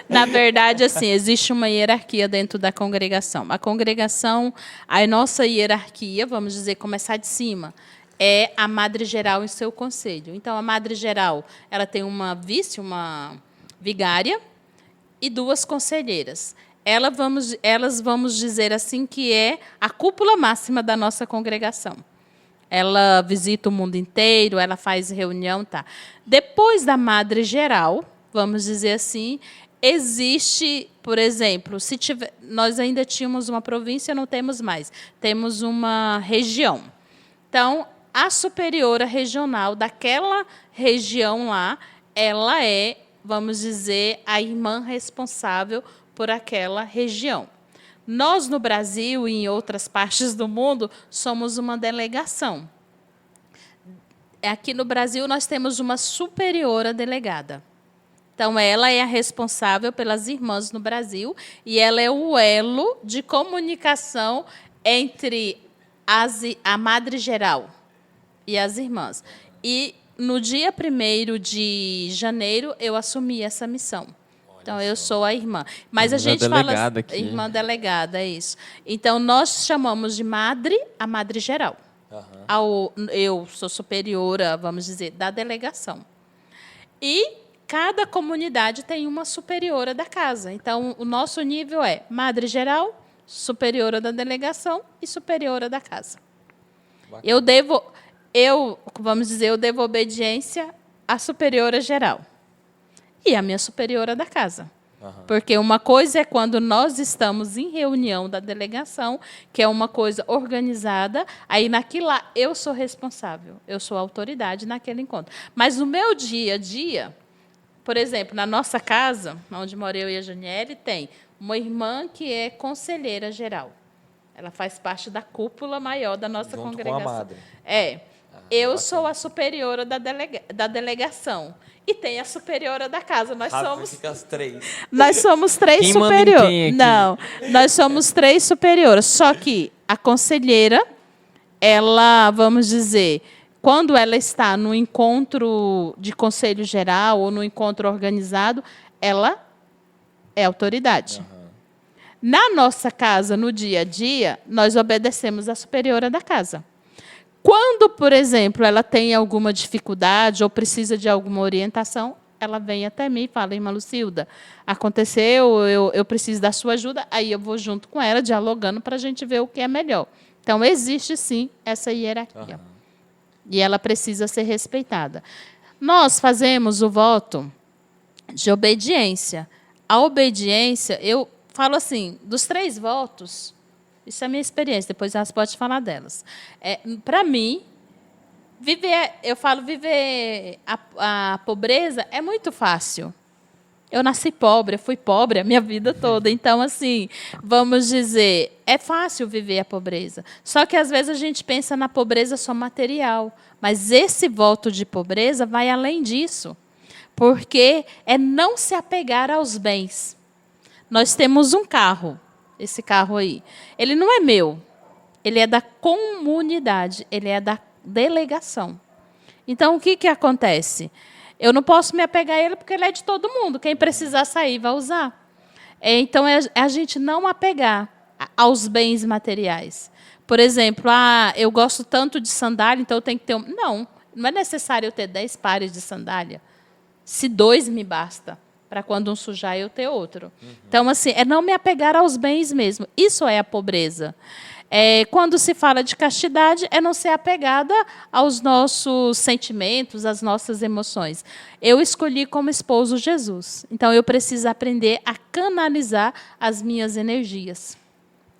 Na verdade, assim, existe uma hierarquia dentro da congregação. A congregação, a nossa hierarquia, vamos dizer, começar de cima, é a madre geral e seu conselho. Então, a madre geral, ela tem uma vice, uma vigária e 2 conselheiras. Elas, vamos dizer assim, que é a cúpula máxima da nossa congregação. Ela visita o mundo inteiro, ela faz reunião, tá? Depois da madre geral, vamos dizer assim, existe, por exemplo, nós ainda tínhamos uma província, não temos mais. Temos uma região. Então, a superiora regional daquela região lá, ela é, vamos dizer, a irmã responsável por aquela região. Nós, no Brasil e em outras partes do mundo, somos uma delegação. Aqui no Brasil, nós temos uma superiora delegada. Então, ela é a responsável pelas irmãs no Brasil e ela é o elo de comunicação entre a madre geral e as irmãs. E, no dia 1º de janeiro, eu assumi essa missão. Então, eu sou a irmã. Mas a gente fala... Aqui. Irmã delegada, é isso. Então, nós chamamos de madre a madre geral. Eu sou superiora, vamos dizer, da delegação. E cada comunidade tem uma superiora da casa. Então, o nosso nível é madre geral, superiora da delegação e superiora da casa. Eu devo obediência à superiora geral e à minha superiora da casa. Porque uma coisa é quando nós estamos em reunião da delegação, que é uma coisa organizada, aí naquilo lá eu sou responsável, eu sou a autoridade naquele encontro. Mas no meu dia a dia, por exemplo, na nossa casa, onde moro eu e a Janiele, tem uma irmã que é conselheira geral. Ela faz parte da cúpula maior da nossa Junto congregação. com a madre. Eu bacana. sou a superiora da delegação. E tem a superiora da casa. Fica as 3. Nós somos 3 Quem manda em superiores. quem aqui? Não, nós somos 3 superioras. Só que a conselheira, ela, vamos dizer, quando ela está no encontro de conselho geral ou no encontro organizado, ela é autoridade. Na nossa casa, no dia a dia, nós obedecemos à superiora da casa. Quando, por exemplo, ela tem alguma dificuldade ou precisa de alguma orientação, ela vem até mim e fala, irmã Lucilda, aconteceu, eu preciso da sua ajuda, aí eu vou junto com ela, dialogando para a gente ver o que é melhor. Então, existe, sim, essa hierarquia. E ela precisa ser respeitada. Nós fazemos o voto de obediência. A obediência, eu falo assim, dos 3 votos... Isso é a minha experiência, depois elas podem falar delas. Para mim, viver a pobreza é muito fácil. Eu nasci pobre, eu fui pobre a minha vida toda. Então, assim, vamos dizer, é fácil viver a pobreza. Só que, às vezes, a gente pensa na pobreza só material. Mas esse voto de pobreza vai além disso. Porque é não se apegar aos bens. Nós temos um carro. Esse carro aí. Ele não é meu. Ele é da comunidade. Ele é delegação. Então, o que acontece? Eu não posso me apegar a ele porque ele é de todo mundo. Quem precisar sair vai usar. Então, é a gente não apegar aos bens materiais. Por exemplo, eu gosto tanto de sandália, então eu tenho que ter... Não é necessário eu ter 10 pares de sandália. Se 2 me basta, para quando um sujar eu ter outro. Então, assim, é não me apegar aos bens mesmo. Isso é a pobreza. Quando se fala de castidade, é não ser apegada aos nossos sentimentos, às nossas emoções. Eu escolhi como esposo Jesus. Então, eu preciso aprender a canalizar as minhas energias.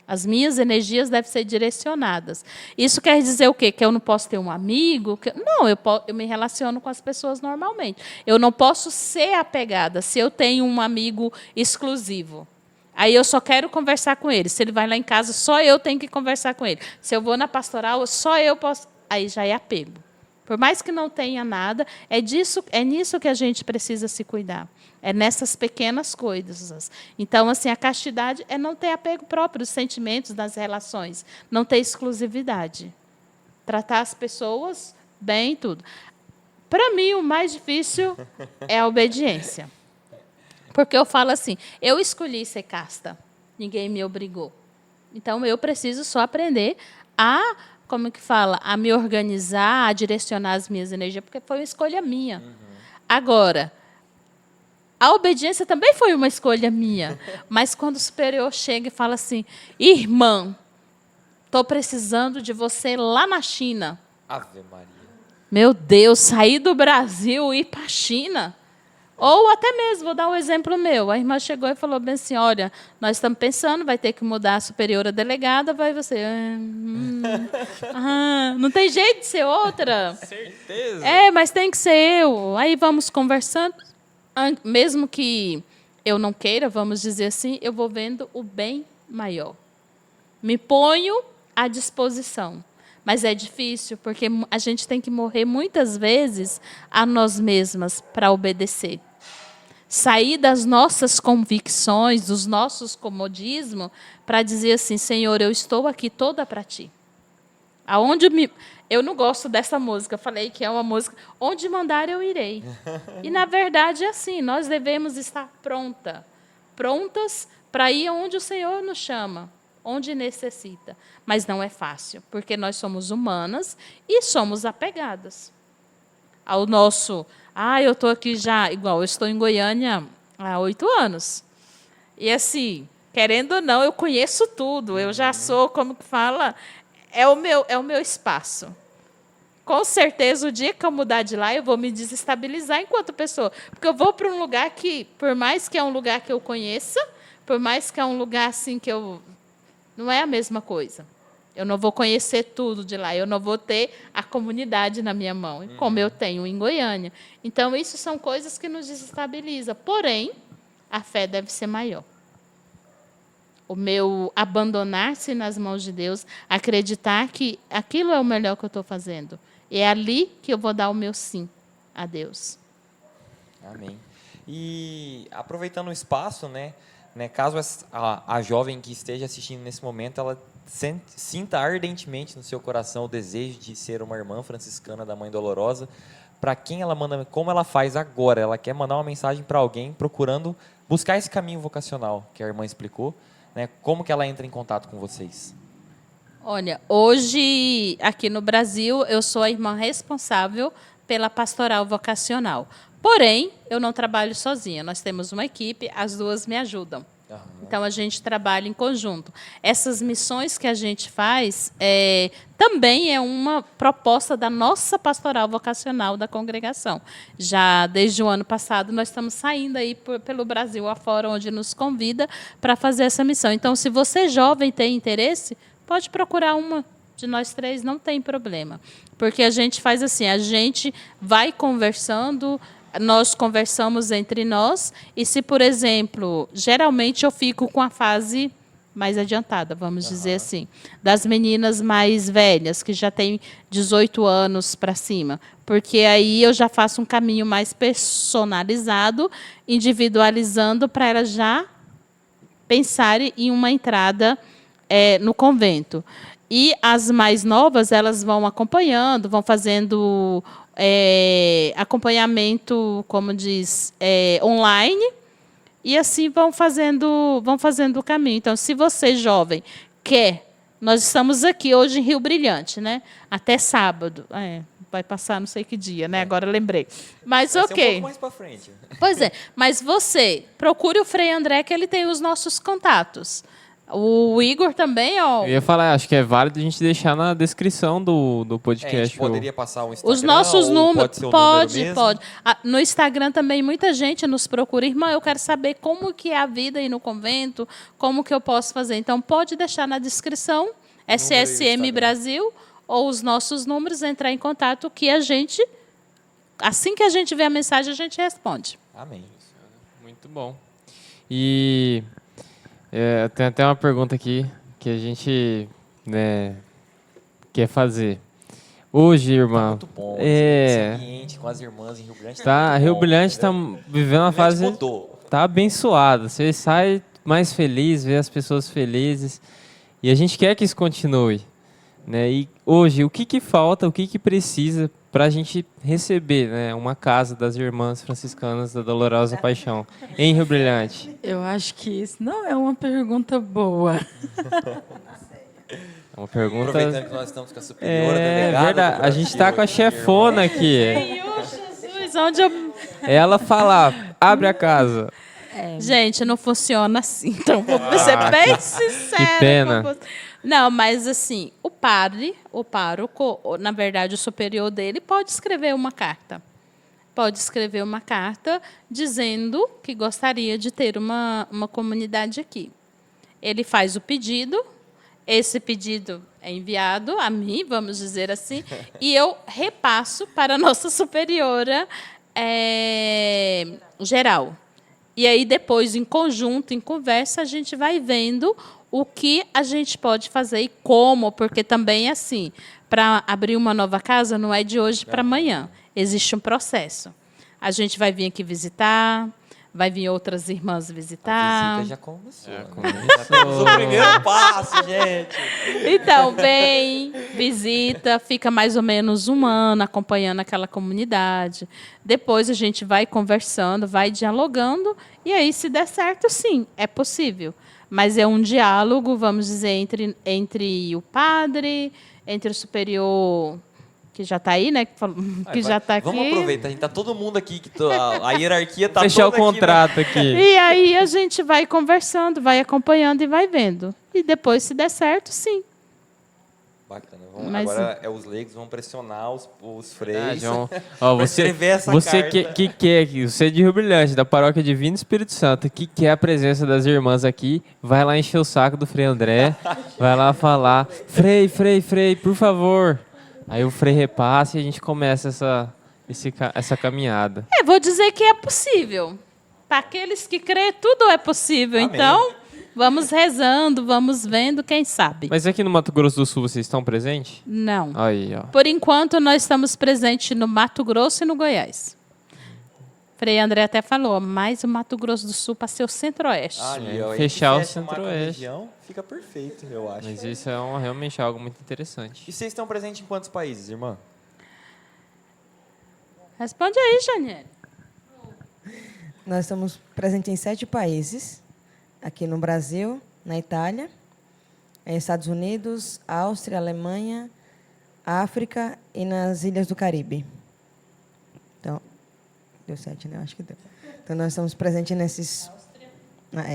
As minhas energias devem ser direcionadas. Isso quer dizer o quê? Que eu não posso ter um amigo? Não, eu me relaciono com as pessoas normalmente. Eu não posso ser apegada se eu tenho um amigo exclusivo. Aí eu só quero conversar com ele. Se ele vai lá em casa, só eu tenho que conversar com ele. Se eu vou na pastoral, só eu posso... Aí já é apego. Por mais que não tenha nada, é nisso que a gente precisa se cuidar. É nessas pequenas coisas. Então, assim, a castidade é não ter apego próprio dos sentimentos, das relações. Não ter exclusividade. Tratar as pessoas bem, tudo. Para mim, o mais difícil é a obediência. Porque eu falo assim, eu escolhi ser casta. Ninguém me obrigou. Então, eu preciso só aprender a... Como que fala? A me organizar, a direcionar as minhas energias, porque foi uma escolha minha. Agora, a obediência também foi uma escolha minha. Mas quando o superior chega e fala assim, irmã, estou precisando de você lá na China. Ave Maria. Meu Deus, sair do Brasil e ir para a China? Ou até mesmo, vou dar um exemplo meu. A irmã chegou e falou bem assim, olha, nós estamos pensando, vai ter que mudar a superiora delegada, vai você... não tem jeito de ser outra. Certeza. Mas tem que ser eu. Aí vamos conversando. Mesmo que eu não queira, vamos dizer assim, eu vou vendo o bem maior. Me ponho à disposição. Mas é difícil, porque a gente tem que morrer muitas vezes a nós mesmas para obedecer. Sair das nossas convicções, dos nossos comodismos, para dizer assim, Senhor, eu estou aqui toda para Ti. Eu não gosto dessa música, falei que é uma música, onde mandar eu irei. E, na verdade, é assim, nós devemos estar prontas para ir onde o Senhor nos chama, onde necessita. Mas não é fácil, porque nós somos humanas e somos apegadas ao nosso... eu estou aqui já... Igual, eu estou em Goiânia há 8 anos. E, assim, querendo ou não, eu conheço tudo. Eu já sou, como que fala... É o meu espaço. Com certeza, o dia que eu mudar de lá, eu vou me desestabilizar enquanto pessoa. Porque eu vou para um lugar que, por mais que é um lugar que eu conheça, por mais que é um lugar assim que eu... Não é a mesma coisa. Eu não vou conhecer tudo de lá. Eu não vou ter a comunidade na minha mão, como eu tenho em Goiânia. Então, isso são coisas que nos desestabilizam. Porém, a fé deve ser maior. O meu abandonar-se nas mãos de Deus, acreditar que aquilo é o melhor que eu estou fazendo. E é ali que eu vou dar o meu sim a Deus. Amém. E aproveitando o espaço, né, caso a jovem que esteja assistindo nesse momento, ela sinta ardentemente no seu coração o desejo de ser uma irmã franciscana da Mãe Dolorosa, para quem ela manda, como ela faz agora? Ela quer mandar uma mensagem para alguém procurando buscar esse caminho vocacional que a irmã explicou, né? Como que ela entra em contato com vocês? Olha, hoje, aqui no Brasil, eu sou a irmã responsável pela pastoral vocacional. Porém, eu não trabalho sozinha. Nós temos uma equipe, as duas me ajudam. Então, a gente trabalha em conjunto. Essas missões que a gente faz também é uma proposta da nossa pastoral vocacional da congregação. Já desde o ano passado, nós estamos saindo aí pelo Brasil afora, onde nos convida para fazer essa missão. Então, se você jovem tem interesse, pode procurar uma de nós 3, não tem problema. Porque a gente faz assim, a gente vai conversando... Nós conversamos entre nós e se, por exemplo, geralmente eu fico com a fase mais adiantada, vamos dizer assim, das meninas mais velhas, que já têm 18 anos para cima, porque aí eu já faço um caminho mais personalizado, individualizando para elas já pensarem em uma entrada no convento. E as mais novas, elas vão acompanhando, vão fazendo acompanhamento, como diz, online, e assim vão fazendo o caminho. Então, se você, jovem, quer... Nós estamos aqui hoje em Rio Brilhante, né? Até sábado. Vai passar não sei que dia, né? Agora lembrei. Mas Vai ser um ok. pouco mais pra frente. Pois é, mas você, procure o Frei André, que ele tem os nossos contatos. O Igor também, ó. Eu ia falar, acho que é válido a gente deixar na descrição do A podcast. gente poderia passar o Instagram, Os nossos ou números. pode ser o número mesmo? Pode. No Instagram também muita gente nos procura. Irmã, eu quero saber como que é a vida aí no convento, como que eu posso fazer. Então, pode deixar na descrição, SSM Instagram. Brasil, ou os nossos números, entrar em contato, que a gente, assim que a gente vê a mensagem, a gente responde. Amém. Muito bom. E tem até uma pergunta aqui que a gente quer fazer. Hoje, irmã, Muito bom. Esse ambiente com as irmãs em Rio Grande muito Rio bom, Brilhante está entendeu? vivendo uma Rio Grande fase... mudou. Tá abençoado. Você sai mais feliz, vê as pessoas felizes. E a gente quer que isso continue. Né? E hoje, o que falta, o que precisa para a gente receber, né, uma casa das Irmãs Franciscanas da Dolorosa Paixão em Rio Brilhante? Eu acho que isso não é uma pergunta boa. É uma pergunta... Aproveitando que nós estamos com a superiora delegada. Verdade. do A gente está Brasil com a aqui, chefona aqui. Senhor Jesus, onde eu... Ela fala, abre a casa. Gente, não funciona assim. Então, vou ser bem sincera. que pena. com você. Não, mas assim, o pároco, na verdade, o superior dele, pode escrever uma carta. Pode escrever uma carta dizendo que gostaria de ter uma comunidade aqui. Ele faz o pedido, esse pedido é enviado a mim, vamos dizer assim, e eu repasso para a nossa superiora geral. E aí, depois, em conjunto, em conversa, a gente vai vendo o que a gente pode fazer e como, porque também, assim, para abrir uma nova casa não é de hoje para amanhã. Existe um processo. A gente vai vir aqui visitar, vai vir outras irmãs A visitar. visita já começou. Já né? começou. Já temos o primeiro passo, gente. Então, vem, visita, fica mais ou menos um ano acompanhando aquela comunidade. Depois a gente vai conversando, vai dialogando, e aí, se der certo, sim, é possível. Mas é um diálogo, vamos dizer, entre o padre, entre o superior, que já está aí, né? Que já está aqui. Vamos aproveitar, a gente tá todo mundo aqui, a hierarquia tá Fechar o toda aqui, né? contrato aqui. E aí a gente vai conversando, vai acompanhando e vai vendo. E depois, se der certo, sim. Bacana. Mas- Agora os leigos vão pressionar os freios. João. Ó, Pra você escrever essa você carta. que quer aqui, você é de Rio Brilhante, da Paróquia Divino Espírito Santo, que quer a presença das irmãs aqui, vai lá encher o saco do Frei André, vai lá falar, Frei, por favor. Aí o Frei repassa e a gente começa essa caminhada. Vou dizer que é possível. Para aqueles que crêem, tudo é possível. Amém. Então, vamos rezando, vamos vendo, quem sabe. Mas aqui no Mato Grosso do Sul vocês estão presentes? Não. Aí, ó. Por enquanto, nós estamos presentes no Mato Grosso e no Goiás. Frei André até falou, mas o Mato Grosso do Sul para ser o centro-oeste. Ali, ó, Fechar o fecha uma centro-oeste. região, fica perfeito, eu acho. Mas isso é realmente algo muito interessante. E vocês estão presentes em quantos países, irmã? Responde aí, Janiele. Nós estamos presentes em 7 países. Aqui no Brasil, na Itália, Estados Unidos, Áustria, Alemanha, África e nas Ilhas do Caribe. Então, deu 7, né? Acho que deu. Então, nós estamos presentes nesses...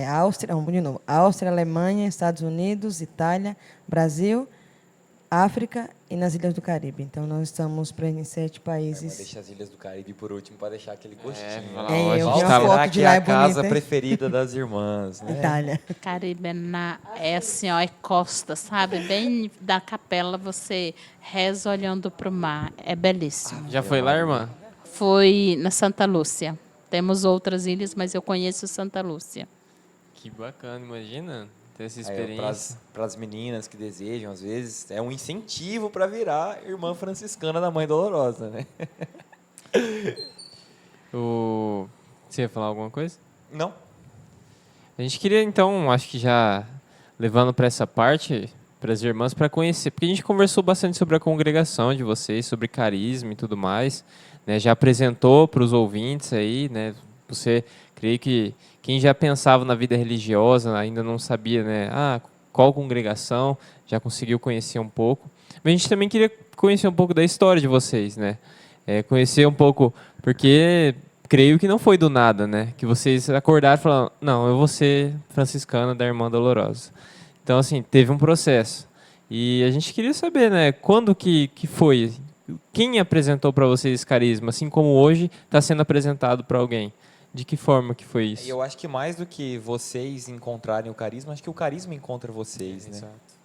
Áustria, vamos de novo. Áustria, Alemanha, Estados Unidos, Itália, Brasil, África e nas Ilhas do Caribe. Então, nós estamos presentes em 7 países. Deixa as Ilhas do Caribe por último para deixar aquele gostinho. vai lá, É, ó, a eu gente vi tá uma lá. foto Será de que lá, é é a casa bonita, hein? preferida das irmãs, né? Itália. Caribe é assim, ó, é costa, sabe? Bem da capela, você reza olhando para o mar. É belíssimo. Já foi lá, irmã? Foi na Santa Lúcia. Temos outras ilhas, mas eu conheço Santa Lúcia. Que bacana, imagina ter essa Para experiência. as meninas que desejam, às vezes, é um incentivo para virar irmã franciscana da Mãe Dolorosa, né? Você ia falar alguma coisa? Não? A gente queria, então, acho que já levando para essa parte, para as irmãs, para conhecer, porque a gente conversou bastante sobre a congregação de vocês, sobre carisma e tudo mais, né? Já apresentou para os ouvintes aí, né? Você, creio que quem já pensava na vida religiosa ainda não sabia, né? Qual congregação, já conseguiu conhecer um pouco. Mas a gente também queria conhecer um pouco da história de vocês, né? Conhecer um pouco, porque creio que não foi do nada, né? Que vocês acordaram e falaram, não, eu vou ser franciscana da Irmã Dolorosa. Então, assim, teve um processo. E a gente queria saber, né? Quando que foi? Quem apresentou para vocês esse carisma? Assim como hoje está sendo apresentado para alguém. De que forma que foi isso? Eu acho que mais do que vocês encontrarem o carisma, acho que o carisma encontra vocês, né? Exato.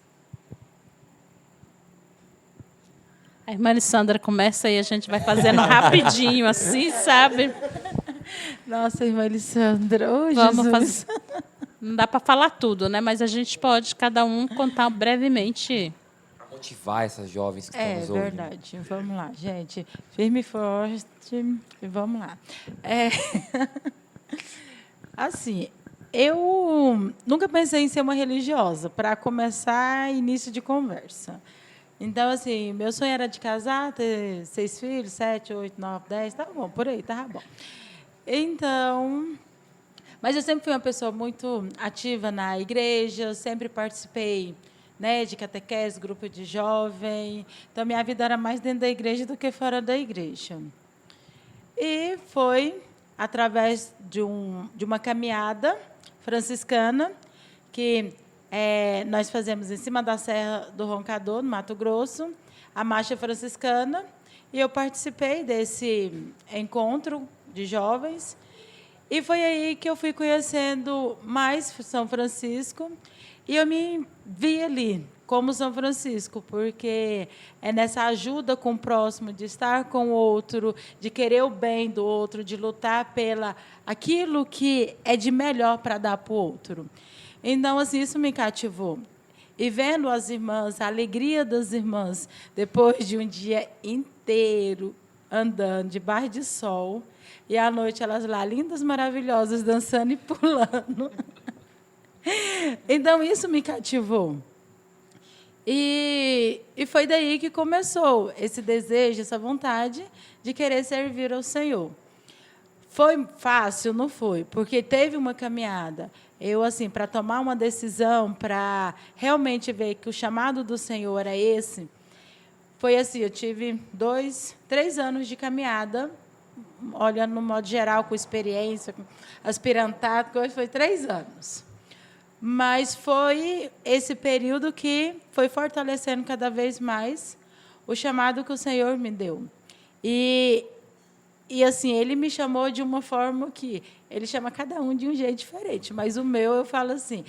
A irmã Alessandra começa e a gente vai fazendo rapidinho, assim, sabe? Nossa, irmã Alessandra, Vamos Jesus. fazer. Não dá para falar tudo, né? Mas a gente pode, cada um, contar brevemente. Para motivar essas jovens que estão nos ouvindo. Verdade. Vamos lá, gente. Firme e forte. E vamos lá. Assim, eu nunca pensei em ser uma religiosa, para começar início de conversa. Então, assim, meu sonho era de casar, ter 6 filhos, 7, 8, 9, 10, tá bom, por aí, tá bom. Então, mas eu sempre fui uma pessoa muito ativa na igreja, eu sempre participei, né, de catequese, grupo de jovem. Então, minha vida era mais dentro da igreja do que fora da igreja. E foi através de uma caminhada franciscana que nós fazemos em cima da Serra do Roncador, no Mato Grosso, a Marcha Franciscana, e eu participei desse encontro de jovens. E foi aí que eu fui conhecendo mais São Francisco, e eu me vi ali como São Francisco, porque é nessa ajuda com o próximo, de estar com o outro, de querer o bem do outro, de lutar pela aquilo que é de melhor para dar para o outro. Então, assim, isso me cativou. E vendo as irmãs, a alegria das irmãs, depois de um dia inteiro andando debaixo de sol, e à noite elas lá, lindas, maravilhosas, dançando e pulando. Então, isso me cativou. E foi daí que começou esse desejo, essa vontade de querer servir ao Senhor. Foi fácil? Não foi, porque teve uma caminhada. Eu, assim, para tomar uma decisão, para realmente ver que o chamado do Senhor era esse, foi assim, eu tive 3 anos de caminhada, olhando no modo geral, com experiência, com aspirantado, foi 3 anos. Mas foi esse período que foi fortalecendo cada vez mais o chamado que o Senhor me deu. E assim, ele me chamou de uma forma que ele chama cada um de um jeito diferente, mas o meu eu falo assim,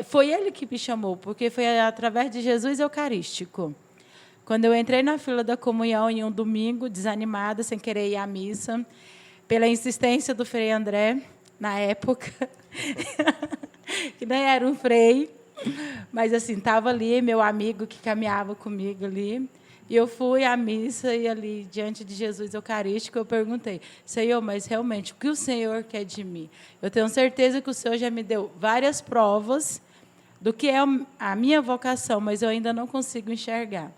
foi ele que me chamou, porque foi através de Jesus Eucarístico. Quando eu entrei na fila da comunhão em um domingo, desanimada, sem querer ir à missa, pela insistência do Frei André, na época, que nem era um frei, mas assim, estava ali, meu amigo que caminhava comigo ali, e eu fui à missa e ali, diante de Jesus Eucarístico, eu perguntei, Senhor, mas realmente, o que o Senhor quer de mim? Eu tenho certeza que o Senhor já me deu várias provas do que é a minha vocação, mas eu ainda não consigo enxergar.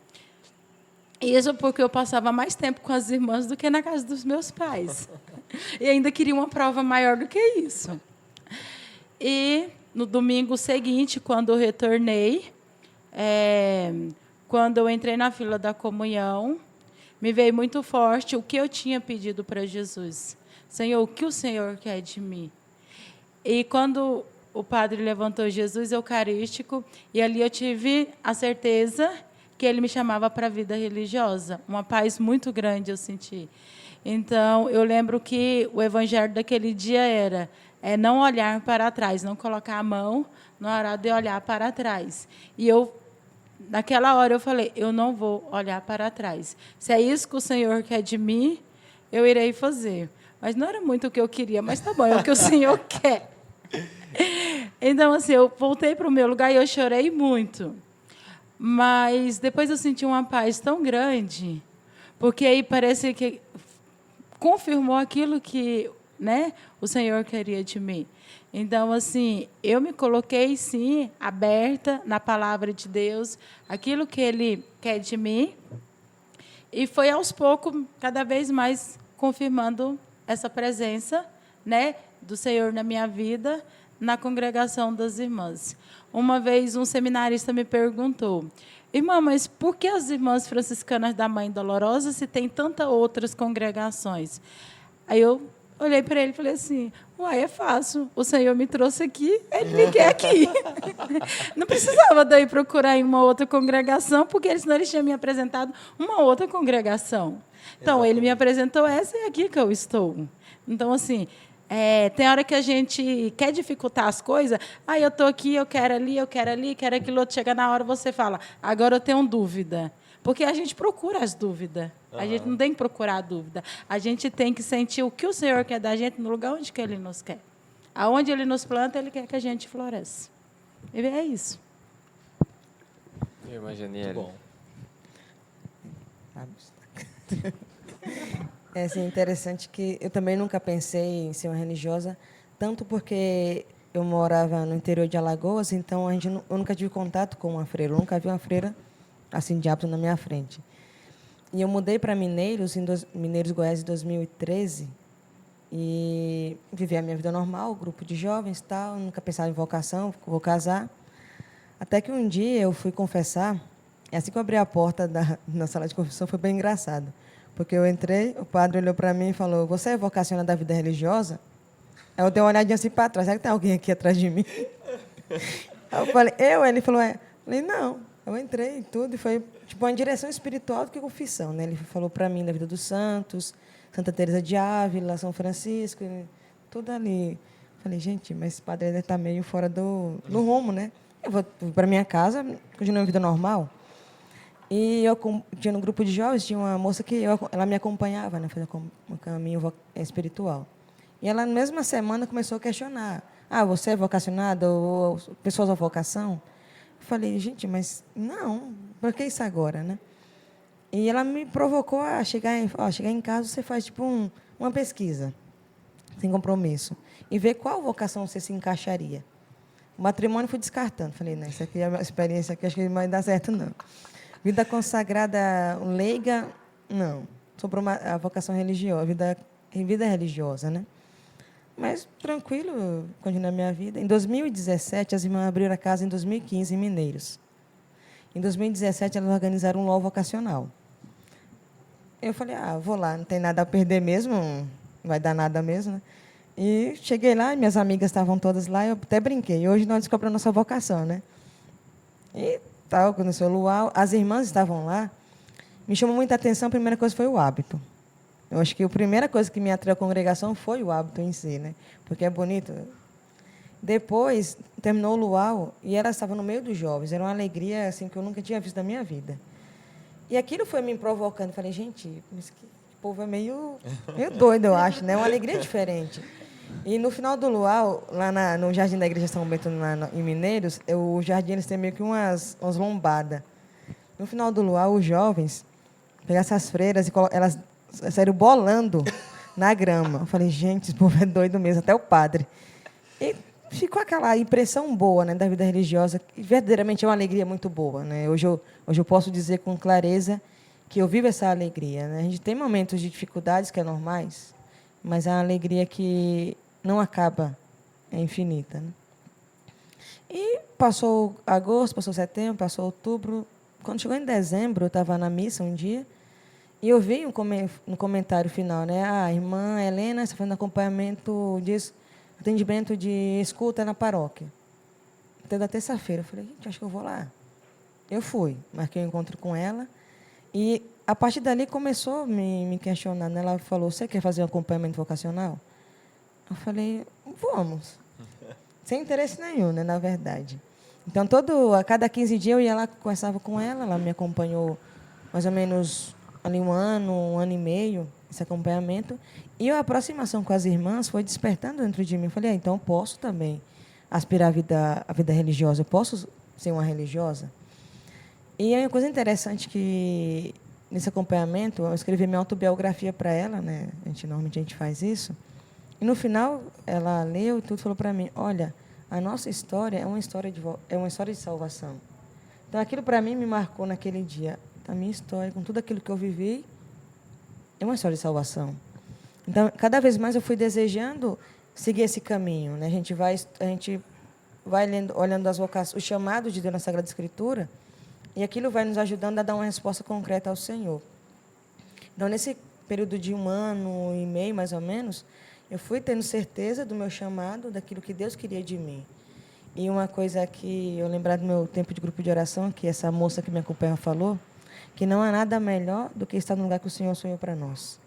Isso porque eu passava mais tempo com as irmãs do que na casa dos meus pais. E ainda queria uma prova maior do que isso. E no domingo seguinte, quando eu retornei, quando eu entrei na fila da comunhão, me veio muito forte o que eu tinha pedido para Jesus. Senhor, o que o Senhor quer de mim? E quando o padre levantou Jesus Eucarístico, e ali eu tive a certeza que ele me chamava para a vida religiosa. Uma paz muito grande eu senti. Então, eu lembro que o evangelho daquele dia era não olhar para trás, não colocar a mão no arado e olhar para trás. E eu, naquela hora, eu falei, eu não vou olhar para trás. Se é isso que o Senhor quer de mim, eu irei fazer. Mas não era muito o que eu queria, mas tá bom, é o que o Senhor quer. Então, assim, eu voltei para o meu lugar e eu chorei muito. Mas depois eu senti uma paz tão grande, porque aí parece que confirmou aquilo que né, o Senhor queria de mim. Então, assim, eu me coloquei, sim, aberta na palavra de Deus, aquilo que Ele quer de mim, e foi aos poucos, cada vez mais, confirmando essa presença, né, do Senhor na minha vida, na congregação das irmãs. Uma vez, um seminarista me perguntou: irmã, mas por que as irmãs franciscanas da Mãe Dolorosa se tem tantas outras congregações? Aí eu olhei para ele e falei assim: uai, é fácil. O Senhor me trouxe aqui, Ele me quer aqui. Não precisava daí procurar em uma outra congregação, porque senão Ele tinha me apresentado uma outra congregação. Então, Ele me apresentou essa e é aqui que eu estou. Então, assim, tem hora que a gente quer dificultar as coisas. Ah, eu estou aqui, eu quero ali, quero aquilo outro. Chega na hora, você fala: agora eu tenho dúvida. Porque a gente procura as dúvidas. A gente não tem que procurar a dúvida. A gente tem que sentir o que o Senhor quer da gente no lugar onde que Ele nos quer. Aonde Ele nos planta, Ele quer que a gente floresça. E é isso. Irmã Janiele. Muito bom. É assim, interessante que eu também nunca pensei em ser uma religiosa, tanto porque eu morava no interior de Alagoas, então eu nunca tive contato com uma freira, eu nunca vi uma freira assim de hábito na minha frente. E eu mudei para Mineiros, Mineiros, Goiás, em 2013, e vivi a minha vida normal, grupo de jovens, tal, nunca pensava em vocação, vou casar. Até que um dia eu fui confessar, e assim que eu abri a porta na sala de confissão, foi bem engraçado. Porque eu entrei, o padre olhou para mim e falou: você é vocacionada da vida religiosa? Aí eu dei uma olhadinha assim para trás: será que tem alguém aqui atrás de mim? Aí eu falei: eu? Ele falou: é. Eu falei: não. Eu entrei e tudo, e foi tipo uma direção espiritual do que confissão, né? Ele falou para mim da vida dos santos, Santa Teresa de Ávila, São Francisco, tudo ali. Eu falei: gente, mas esse padre deve estar meio fora do rumo, né? Eu vou para minha casa, continuo a vida normal. E eu tinha no grupo de jovens, tinha uma moça que ela me acompanhava, né, fazer um caminho espiritual. E ela, na mesma semana, começou a questionar: ah, você é vocacionada ou pessoas da vocação? Eu falei: gente, mas não, por que isso agora, né? E ela me provocou a chegar em casa, você faz tipo uma pesquisa, sem compromisso, e ver qual vocação você se encaixaria. O matrimônio fui descartando. Falei: não, isso aqui é uma experiência que acho que não vai dar certo, não. Vida consagrada leiga, não. Sobre a vocação religiosa, vida religiosa, né? Mas tranquilo, continuei a minha vida. Em 2017, as irmãs abriram a casa em 2015, em Mineiros. Em 2017, elas organizaram um LOL vocacional. Eu falei: ah, vou lá, não tem nada a perder mesmo, não vai dar nada mesmo, né? E cheguei lá, minhas amigas estavam todas lá, eu até brinquei. Hoje nós descobrimos a nossa vocação, né? E tal, começou o luau, as irmãs estavam lá. Me chamou muita atenção, a primeira coisa foi o hábito. Eu acho que a primeira coisa que me atraiu à congregação foi o hábito em si, né? Porque é bonito. Depois, terminou o luau e elas estavam no meio dos jovens. Era uma alegria assim que eu nunca tinha visto na minha vida. E aquilo foi me provocando. Falei: gente, esse povo é meio doido, eu acho, né? Uma alegria diferente. E no final do luau, lá no Jardim da Igreja São Bento, em Mineiros, o jardim eles têm meio que umas lombadas. No final do luau, os jovens pegaram essas freiras e elas saíram bolando na grama. Eu falei: gente, esse povo é doido mesmo, até o padre. E ficou aquela impressão boa, né, da vida religiosa, que verdadeiramente é uma alegria muito boa, né? Hoje eu posso dizer com clareza que eu vivo essa alegria, né? A gente tem momentos de dificuldades que é normais, mas é uma alegria que não acaba, é infinita, né? E passou agosto, passou setembro, passou outubro. Quando chegou em dezembro, eu estava na missa um dia e eu vi no comentário final, né? A irmã Helena está fazendo atendimento de escuta na paróquia. Até da terça-feira. Eu falei: gente, acho que eu vou lá. Eu fui, marquei um encontro com ela. E, a partir dali, começou a me questionar, né? Ela falou: você quer fazer um acompanhamento vocacional? Eu falei: vamos. Sem interesse nenhum, né, na verdade. Então, a cada 15 dias, eu ia lá, conversava com ela. Ela me acompanhou mais ou menos ali um ano e meio, esse acompanhamento. E a aproximação com as irmãs foi despertando dentro de mim. Eu falei: então eu posso também aspirar a vida religiosa, eu posso ser uma religiosa. E é uma coisa interessante que, nesse acompanhamento, eu escrevi minha autobiografia para ela, né? Normalmente a gente faz isso. E no final, ela leu e tudo, falou para mim, olha, a nossa história é uma história de salvação. Então, aquilo para mim me marcou naquele dia. A minha história, com tudo aquilo que eu vivi, é uma história de salvação. Então, cada vez mais eu fui desejando seguir esse caminho, né? A gente vai lendo, olhando as vocações, o chamado de Deus na Sagrada Escritura, e aquilo vai nos ajudando a dar uma resposta concreta ao Senhor. Então, nesse período de 1 ano e meio, mais ou menos, eu fui tendo certeza do meu chamado, daquilo que Deus queria de mim. E uma coisa que eu lembrar do meu tempo de grupo de oração, que essa moça que me acompanha falou, que não há nada melhor do que estar no lugar que o Senhor sonhou para nós.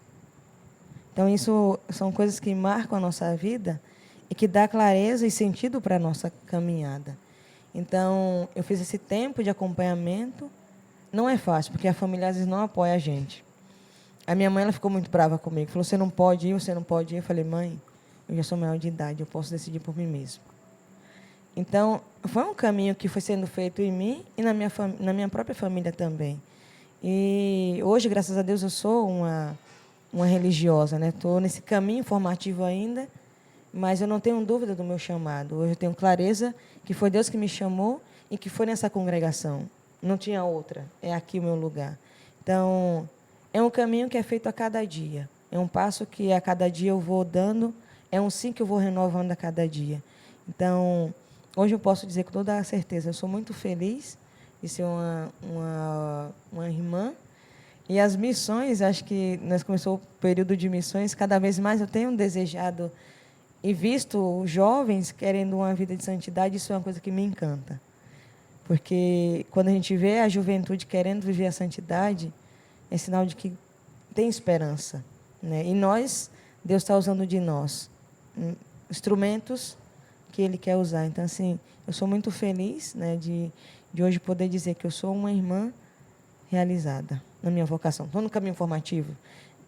Então, isso são coisas que marcam a nossa vida e que dá clareza e sentido para a nossa caminhada. Então, eu fiz esse tempo de acompanhamento. Não é fácil, porque a família às vezes não apoia a gente. A minha mãe ela ficou muito brava comigo. Falou, você não pode ir, você não pode ir. Eu falei, mãe, eu já sou maior de idade, eu posso decidir por mim mesmo. Então, foi um caminho que foi sendo feito em mim e na minha própria família também. E hoje, graças a Deus, eu sou uma religiosa, né? Estou nesse caminho formativo ainda, mas eu não tenho dúvida do meu chamado. Hoje eu tenho clareza que foi Deus que me chamou e que foi nessa congregação. Não tinha outra. É aqui o meu lugar. Então, é um caminho que é feito a cada dia. É um passo que a cada dia eu vou dando. É um sim que eu vou renovando a cada dia. Então, hoje eu posso dizer com toda a certeza, eu sou muito feliz de ser uma irmã. E as missões, acho que nós começamos o período de missões, cada vez mais eu tenho desejado e visto jovens querendo uma vida de santidade, isso é uma coisa que me encanta. Porque quando a gente vê a juventude querendo viver a santidade, é sinal de que tem esperança, né? E Deus está usando de nós instrumentos que Ele quer usar. Então, assim, eu sou muito feliz, né, de hoje poder dizer que eu sou uma irmã realizada na minha vocação. Estou no caminho formativo,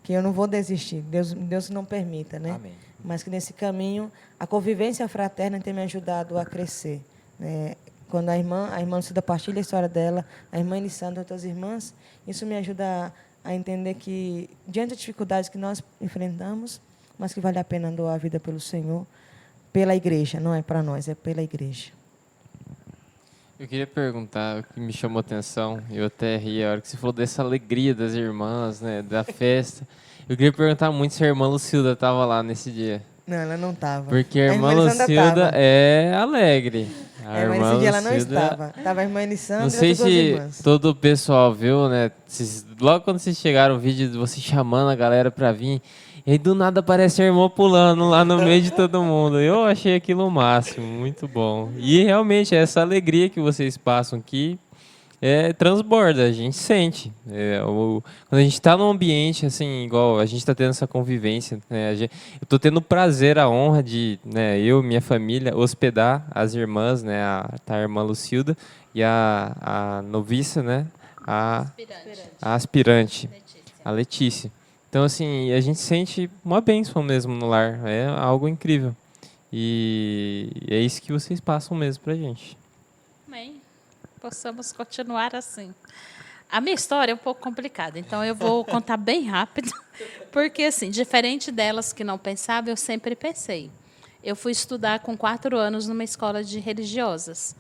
que eu não vou desistir. Deus não permita, né? Amém. Mas que nesse caminho a convivência fraterna tem me ajudado a crescer, né? Quando a irmã Lucida partilha a história dela, a irmã Elisandra e outras irmãs, isso me ajuda a entender que, diante das dificuldades que nós enfrentamos, mas que vale a pena doar a vida pelo Senhor, pela igreja, não é para nós, é pela igreja. Eu queria perguntar, o que me chamou a atenção, eu até ri a hora que você falou dessa alegria das irmãs, né, da festa. Eu queria perguntar muito se a irmã Lucilda estava lá nesse dia. Não, ela não estava. Porque a irmã Lucilda é alegre. Mas esse dia ela não estava. Estava a irmã Elisandra não e sei outras duas se irmãs. todo o pessoal viu, né? Logo quando vocês chegaram, o vídeo de você chamando a galera para vir, e aí do nada aparece a irmã pulando lá no meio de todo mundo. Eu achei aquilo o máximo, muito bom. E realmente, essa alegria que vocês passam aqui transborda, a gente sente. Quando a gente está num ambiente assim, igual a gente está tendo essa convivência, né, eu estou tendo o prazer, a honra de, né, eu e minha família, hospedar as irmãs, né, a irmã Lucilda e a noviça, né, a aspirante, a Letícia. Então, assim, a gente sente uma bênção mesmo no lar, é algo incrível. E é isso que vocês passam mesmo pra gente. Amém. Possamos continuar assim. A minha história é um pouco complicada, então eu vou contar bem rápido, porque, assim, diferente delas que não pensavam, eu sempre pensei. Eu fui estudar com 4 anos numa escola de religiosas.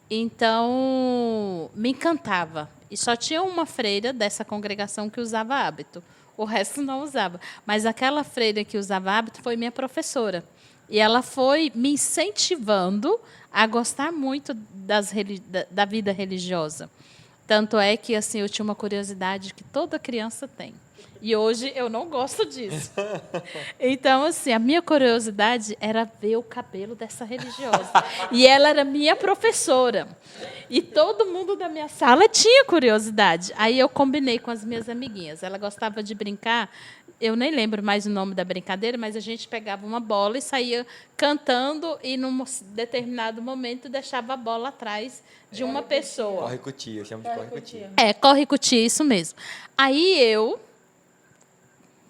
Então, me encantava. E só tinha uma freira dessa congregação que usava hábito. O resto não usava. Mas aquela freira que usava hábito foi minha professora. E ela foi me incentivando a gostar muito da vida religiosa. Tanto é que assim, eu tinha uma curiosidade que toda criança tem. E hoje eu não gosto disso. Então, assim, a minha curiosidade era ver o cabelo dessa religiosa. E ela era minha professora. E todo mundo da minha sala tinha curiosidade. Aí eu combinei com as minhas amiguinhas. Ela gostava de brincar. Eu nem lembro mais o nome da brincadeira, mas a gente pegava uma bola e saía cantando e, num determinado momento, deixava a bola atrás de uma pessoa. Corre com o tio, eu chamo de corre com o tio. Corre com o tio, isso mesmo. Aí eu,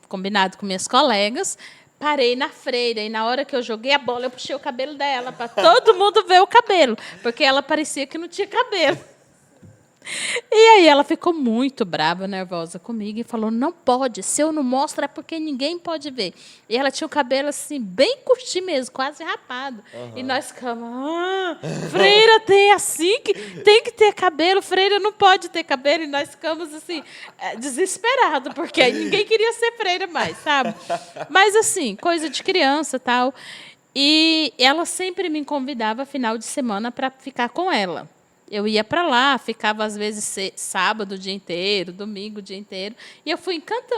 combinado com minhas colegas, parei na freira e na hora que eu joguei a bola, eu puxei o cabelo dela para todo mundo ver o cabelo, porque ela parecia que não tinha cabelo. E aí ela ficou muito brava, nervosa comigo e falou, não pode, se eu não mostro é porque ninguém pode ver. E ela tinha o cabelo assim, bem curtinho mesmo, quase rapado. E nós ficamos, freira tem assim, tem que ter cabelo, freira não pode ter cabelo. E nós ficamos assim, desesperados, porque aí ninguém queria ser freira mais, sabe? Mas assim, coisa de criança e tal. E ela sempre me convidava final de semana para ficar com ela. Eu ia para lá, ficava às vezes sábado o dia inteiro, domingo o dia inteiro. E eu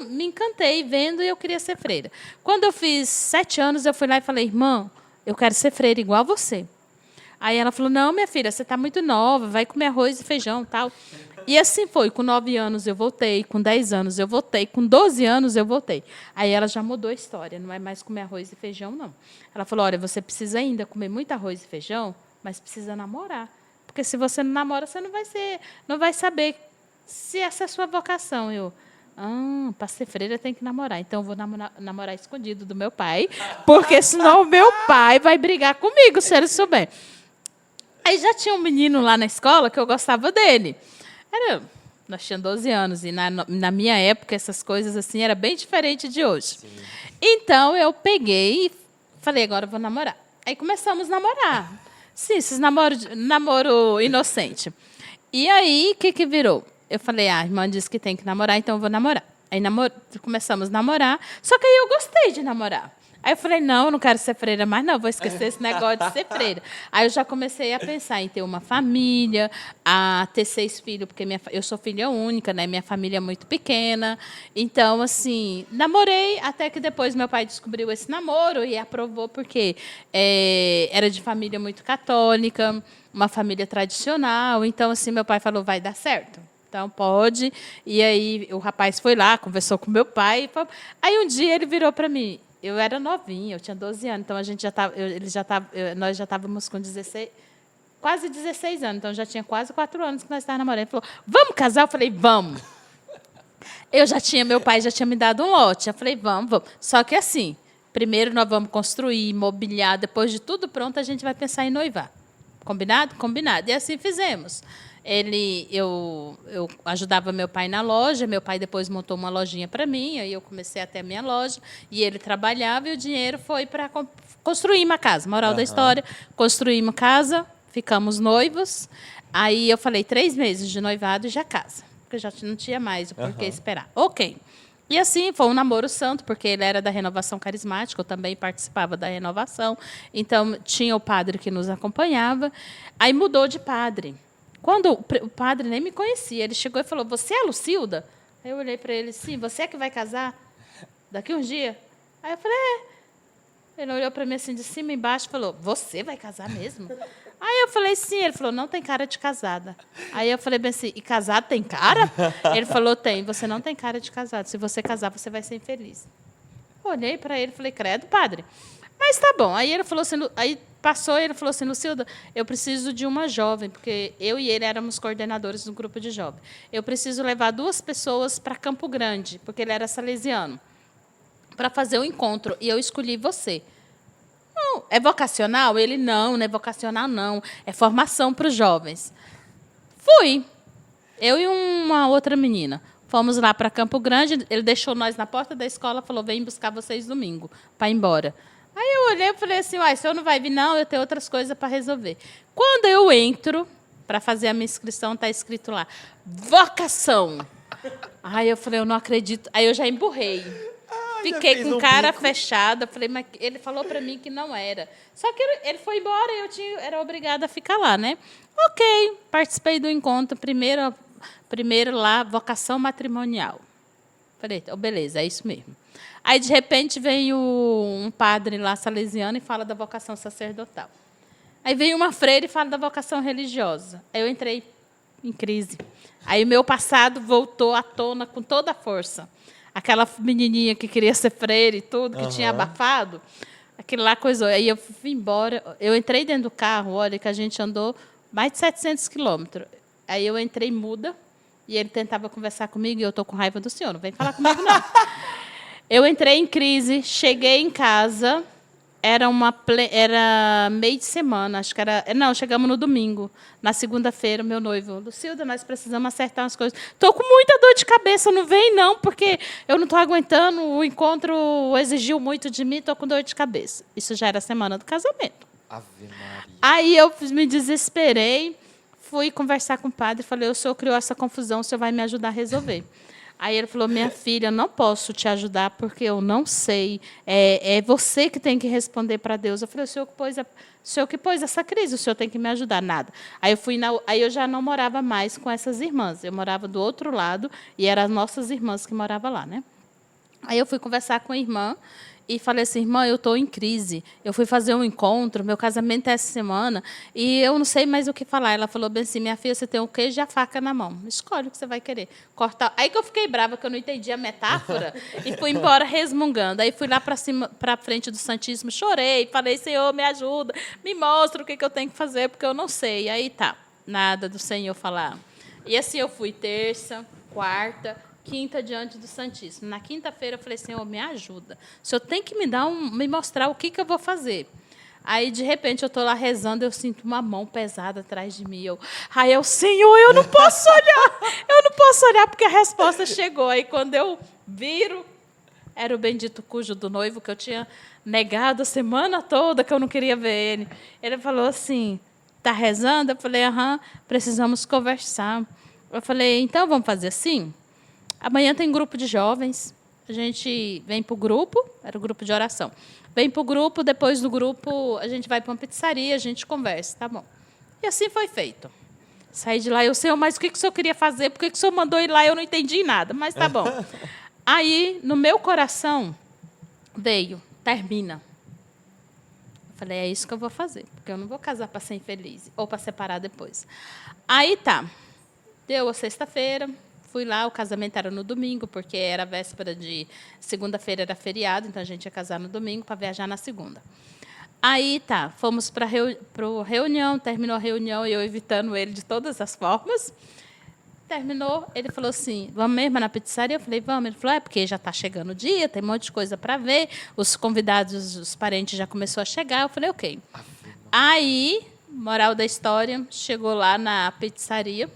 me encantei vendo e eu queria ser freira. Quando eu fiz 7 anos, eu fui lá e falei, irmã, eu quero ser freira igual você. Aí ela falou, não, minha filha, você está muito nova, vai comer arroz e feijão e tal. E assim foi, com 9 anos eu voltei, com 10 anos eu voltei, com 12 anos eu voltei. Aí ela já mudou a história, não é mais comer arroz e feijão, não. Ela falou, olha, você precisa ainda comer muito arroz e feijão, mas precisa namorar. Porque se você não namora, você não vai saber se essa é a sua vocação. Para ser freira tem que namorar. Então eu vou namorar escondido do meu pai, porque senão o meu pai vai brigar comigo, se ele souber. Aí já tinha um menino lá na escola que eu gostava dele. Nós tínhamos 12 anos e na minha época essas coisas assim era bem diferente de hoje. Sim. Então eu peguei e falei, agora eu vou namorar. Aí começamos a namorar. Sim, esses namoro inocente. E aí, o que virou? Eu falei, a irmã disse que tem que namorar, então eu vou namorar. Aí começamos a namorar, só que aí eu gostei de namorar. Aí eu falei, não, eu não quero ser freira mais, não, vou esquecer esse negócio de ser freira. Aí eu já comecei a pensar em ter uma família, a ter 6 filhos, porque eu sou filha única, né? Minha família é muito pequena. Então, assim, namorei até que depois meu pai descobriu esse namoro e aprovou, porque era de família muito católica, uma família tradicional. Então, assim, meu pai falou, vai dar certo. Então, pode. E aí o rapaz foi lá, conversou com meu pai. Aí um dia ele virou para mim. Eu era novinha, eu tinha 12 anos, então nós já estávamos com 16, quase 16 anos, então já tinha quase 4 anos que nós estávamos namorando. Ele falou, vamos casar? Eu falei, vamos. Meu pai já tinha me dado um lote. Eu falei, vamos. Só que assim, primeiro nós vamos construir, mobiliar, depois de tudo pronto, a gente vai pensar em noivar. Combinado? Combinado. E assim fizemos. Eu ajudava meu pai na loja, meu pai depois montou uma lojinha para mim, aí eu comecei a ter a minha loja, e ele trabalhava e o dinheiro foi para construir uma casa. Moral da história, construímos casa, ficamos noivos, aí eu falei 3 meses de noivado e já casa, porque já não tinha mais o porquê esperar. Ok. E assim, foi um namoro santo, porque ele era da Renovação Carismática, eu também participava da renovação, então tinha o padre que nos acompanhava, aí mudou de padre. Quando o padre nem me conhecia, ele chegou e falou, você é a Lucilda? Aí eu olhei para ele, sim, você é que vai casar daqui uns dias? Aí eu falei, Ele olhou para mim assim, de cima e embaixo, e falou, você vai casar mesmo? Aí eu falei, sim. Ele falou, não tem cara de casada. Aí eu falei bem assim, e casado tem cara? Ele falou, tem, você não tem cara de casado. Se você casar, você vai ser infeliz. Eu olhei para ele e falei, credo, padre. Mas tá bom. Aí ele falou assim, aí passou e ele falou assim, Lucilda, eu preciso de uma jovem, porque eu e ele éramos coordenadores do grupo de jovens. Eu preciso levar 2 pessoas para Campo Grande, porque ele era salesiano, para fazer o encontro. E eu escolhi você. Não, é vocacional? Ele, não é vocacional, não. É formação para os jovens. Fui. Eu e uma outra menina. Fomos lá para Campo Grande, ele deixou nós na porta da escola, falou, vem buscar vocês domingo, para ir embora. Aí eu olhei e falei assim, uai, o senhor não vai vir, não, eu tenho outras coisas para resolver. Quando eu entro para fazer a minha inscrição, está escrito lá, vocação. Aí eu falei, eu não acredito. Aí eu já emburrei. Fiquei com cara fechada. Falei, mas ele falou para mim que não era. Só que ele foi embora e eu era obrigada a ficar lá, né? Ok, participei do encontro. Primeiro lá, vocação matrimonial. Falei, oh, beleza, é isso mesmo. Aí, de repente, vem um padre lá salesiano e fala da vocação sacerdotal. Aí vem uma freira e fala da vocação religiosa. Aí eu entrei em crise. Aí o meu passado voltou à tona com toda a força. Aquela menininha que queria ser freira e tudo, que tinha abafado, aquilo lá coisou. Aí eu fui embora. Eu entrei dentro do carro, olha, que a gente andou mais de 700 quilômetros. Aí eu entrei muda e ele tentava conversar comigo e eu estou com raiva do senhor, não vem falar comigo, não. Eu entrei em crise, cheguei em casa, era meio de semana, acho que era. Não, chegamos no domingo. Na segunda-feira, meu noivo, Lucilda, nós precisamos acertar umas coisas. Estou com muita dor de cabeça, não vem, não, porque eu não estou aguentando, o encontro exigiu muito de mim, estou com dor de cabeça. Isso já era a semana do casamento. Ave Maria. Aí eu me desesperei, fui conversar com o padre, falei, o senhor criou essa confusão, o senhor vai me ajudar a resolver. Aí ele falou, minha filha, eu não posso te ajudar porque eu não sei. É você que tem que responder para Deus. Eu falei, o senhor que pôs essa crise, o senhor tem que me ajudar. Nada. Aí eu já não morava mais com essas irmãs. Eu morava do outro lado e eram as nossas irmãs que moravam lá, né? Aí eu fui conversar com a irmã e falei assim, irmã, eu estou em crise. Eu fui fazer um encontro, meu casamento é essa semana, e eu não sei mais o que falar. Ela falou bem assim, minha filha, você tem o queijo e a faca na mão. Escolhe o que você vai querer. Cortar. Aí que eu fiquei brava, que eu não entendi a metáfora, e fui embora resmungando. Aí fui lá para frente do Santíssimo, chorei, falei, Senhor, me ajuda, me mostra o que eu tenho que fazer, porque eu não sei. E aí tá, nada do Senhor falar. E assim eu fui terça, quarta, quinta diante do Santíssimo. Na quinta-feira eu falei, Senhor, me ajuda. O Senhor tem que me mostrar o que eu vou fazer. Aí, de repente, eu estou lá rezando, eu sinto uma mão pesada atrás de mim. Senhor, eu não posso olhar, porque a resposta chegou. Aí, quando eu viro, era o bendito cujo do noivo, que eu tinha negado a semana toda, que eu não queria ver ele. Ele falou assim, está rezando? Eu falei, aham, precisamos conversar. Eu falei, então, vamos fazer assim? Amanhã tem grupo de jovens, a gente vem para o grupo, era o grupo de oração. Vem para o grupo, depois do grupo a gente vai para uma pizzaria, a gente conversa, tá bom. E assim foi feito. Saí de lá, Senhor, mas o que o senhor queria fazer? Por que o senhor mandou ir lá? Eu não entendi nada, mas tá bom. Aí, no meu coração, veio, termina. Eu falei, é isso que eu vou fazer, porque eu não vou casar para ser infeliz, ou para separar depois. Aí tá, deu a sexta-feira, fui lá, o casamento era no domingo, porque era véspera de segunda-feira, era feriado, então a gente ia casar no domingo para viajar na segunda. Aí tá, fomos para a reunião, terminou a reunião, eu evitando ele de todas as formas. Terminou, ele falou assim, vamos mesmo na pizzaria? Eu falei, vamos. Ele falou, porque já está chegando o dia, tem um monte de coisa para ver, os convidados, os parentes já começaram a chegar. Eu falei, ok. Aí, moral da história, chegou lá na pizzaria,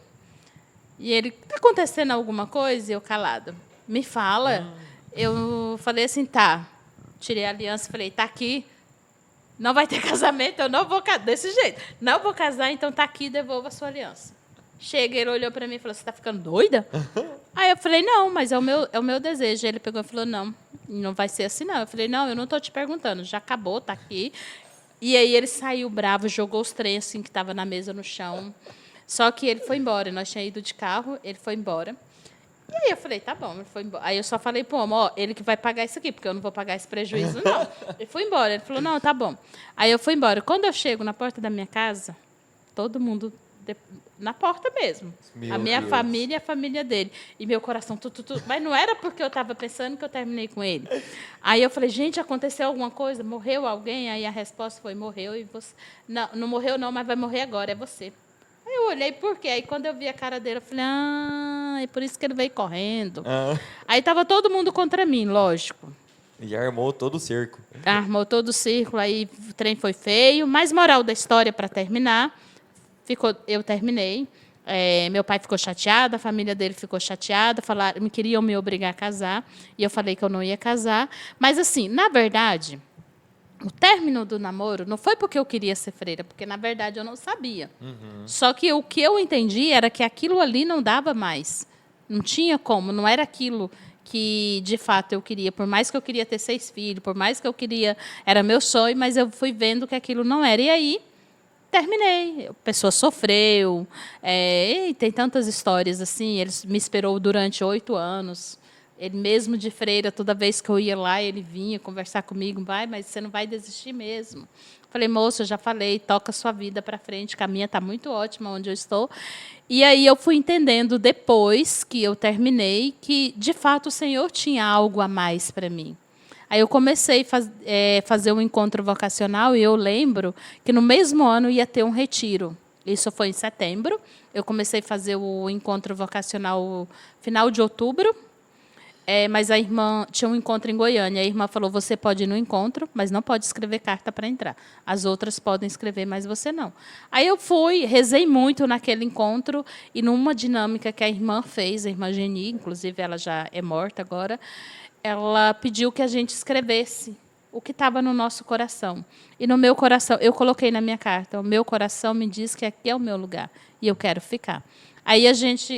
e ele, está acontecendo alguma coisa? E eu calada. Me fala. Eu falei assim, tá. Tirei a aliança e falei, está aqui. Não vai ter casamento, eu não vou casar. Desse jeito. Não vou casar, então está aqui, devolva a sua aliança. Chega, ele olhou para mim e falou, você está ficando doida? Aí eu falei, não, mas é o meu desejo. Ele pegou e falou, não vai ser assim, não. Eu falei, não, eu não estou te perguntando, já acabou, está aqui. E aí ele saiu bravo, jogou os trens assim, que estavam na mesa no chão. Só que ele foi embora. Nós tínhamos ido de carro, ele foi embora. E aí eu falei, tá bom, ele foi embora. Aí eu só falei para o homem, ele que vai pagar isso aqui, porque eu não vou pagar esse prejuízo, não. Ele foi embora. Ele falou, não, tá bom. Aí eu fui embora. Quando eu chego na porta da minha casa, todo mundo na porta mesmo. A minha família e a família dele. E meu coração, Mas não era porque eu estava pensando que eu terminei com ele. Aí eu falei, gente, aconteceu alguma coisa? Morreu alguém? Aí a resposta foi, morreu. E você... Não morreu não, mas vai morrer agora, é você. Aí eu olhei, por quê? Aí quando eu vi a cara dele, eu falei, é por isso que ele veio correndo. Aí estava todo mundo contra mim, lógico. E armou todo o cerco. Armou todo o círculo, aí o trem foi feio. Mas moral da história, para terminar, eu terminei. Meu pai ficou chateado, a família dele ficou chateada, queriam me obrigar a casar, e eu falei que eu não ia casar. Mas, assim, na verdade, o término do namoro não foi porque eu queria ser freira, porque, na verdade, eu não sabia. Só que o que eu entendi era que aquilo ali não dava mais. Não tinha como, não era aquilo que, de fato, eu queria. Por mais que eu queria ter 6 filhos, por mais que eu queria... Era meu sonho, mas eu fui vendo que aquilo não era. E aí, terminei. A pessoa sofreu. E tem tantas histórias assim. Ele me esperou durante 8 anos. Ele mesmo de freira, toda vez que eu ia lá, ele vinha conversar comigo. Mas você não vai desistir mesmo. Falei, moço, eu já falei, toca a sua vida para frente, que a minha está muito ótima onde eu estou. E aí eu fui entendendo, depois que eu terminei, que, de fato, o Senhor tinha algo a mais para mim. Aí eu comecei a fazer um encontro vocacional, e eu lembro que no mesmo ano ia ter um retiro. Isso foi em setembro. Eu comecei a fazer o encontro vocacional no final de outubro. Mas a irmã tinha um encontro em Goiânia. A irmã falou: você pode ir no encontro, mas não pode escrever carta para entrar. As outras podem escrever, mas você não. Aí eu fui, rezei muito naquele encontro, e numa dinâmica que a irmã fez, a irmã Geni, inclusive ela já é morta agora, ela pediu que a gente escrevesse o que estava no nosso coração. E no meu coração, eu coloquei na minha carta: o meu coração me diz que aqui é o meu lugar e eu quero ficar. Aí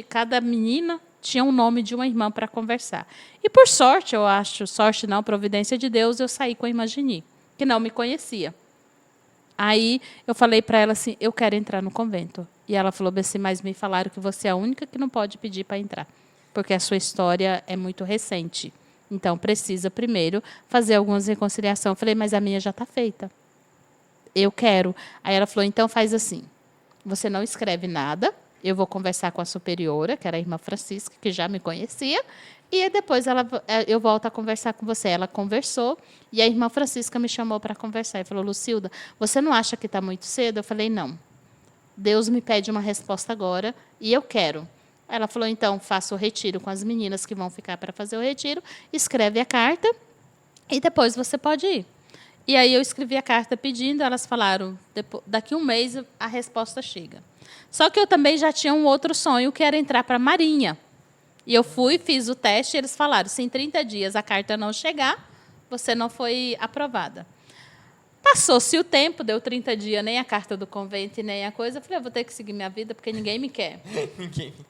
cada menina tinha um nome de uma irmã para conversar. E por sorte, eu acho, sorte não, providência de Deus, eu saí com a irmã Geni, que não me conhecia. Aí eu falei para ela assim: eu quero entrar no convento. E ela falou assim: mas me falaram que você é a única que não pode pedir para entrar, porque a sua história é muito recente. Então, precisa primeiro fazer algumas reconciliações. Eu falei: mas a minha já está feita. Eu quero. Aí ela falou: então faz assim, você não escreve nada, eu vou conversar com a superiora, que era a irmã Francisca, que já me conhecia, e depois eu volto a conversar com você. Ela conversou, e a irmã Francisca me chamou para conversar. E falou: Lucilda, você não acha que está muito cedo? Eu falei: não. Deus me pede uma resposta agora, e eu quero. Ela falou: então, faça o retiro com as meninas que vão ficar para fazer o retiro, escreve a carta, e depois você pode ir. E aí eu escrevi a carta pedindo, elas falaram: daqui a um mês a resposta chega. Só que eu também já tinha um outro sonho, que era entrar para a Marinha. E eu fui, fiz o teste, e eles falaram: se em 30 dias a carta não chegar, você não foi aprovada. Passou-se o tempo, deu 30 dias, nem a carta do convento e nem a coisa. Eu falei: eu vou ter que seguir minha vida, porque ninguém me quer.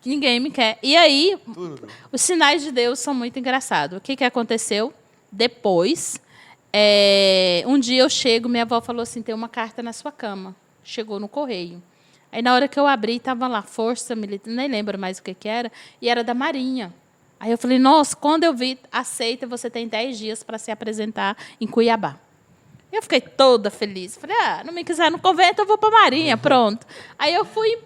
Ninguém me quer. E aí, os sinais de Deus são muito engraçados. O que aconteceu? Depois, um dia eu chego, minha avó falou assim: tem uma carta na sua cama. Chegou no correio. Aí, na hora que eu abri, estava lá: Força Militar, nem lembro mais o que era, e era da Marinha. Aí eu falei: nossa, quando eu vi, aceita, você tem 10 dias para se apresentar em Cuiabá. Eu fiquei toda feliz. Falei: não me quiser no convento, eu vou para a Marinha, pronto. Aí eu fui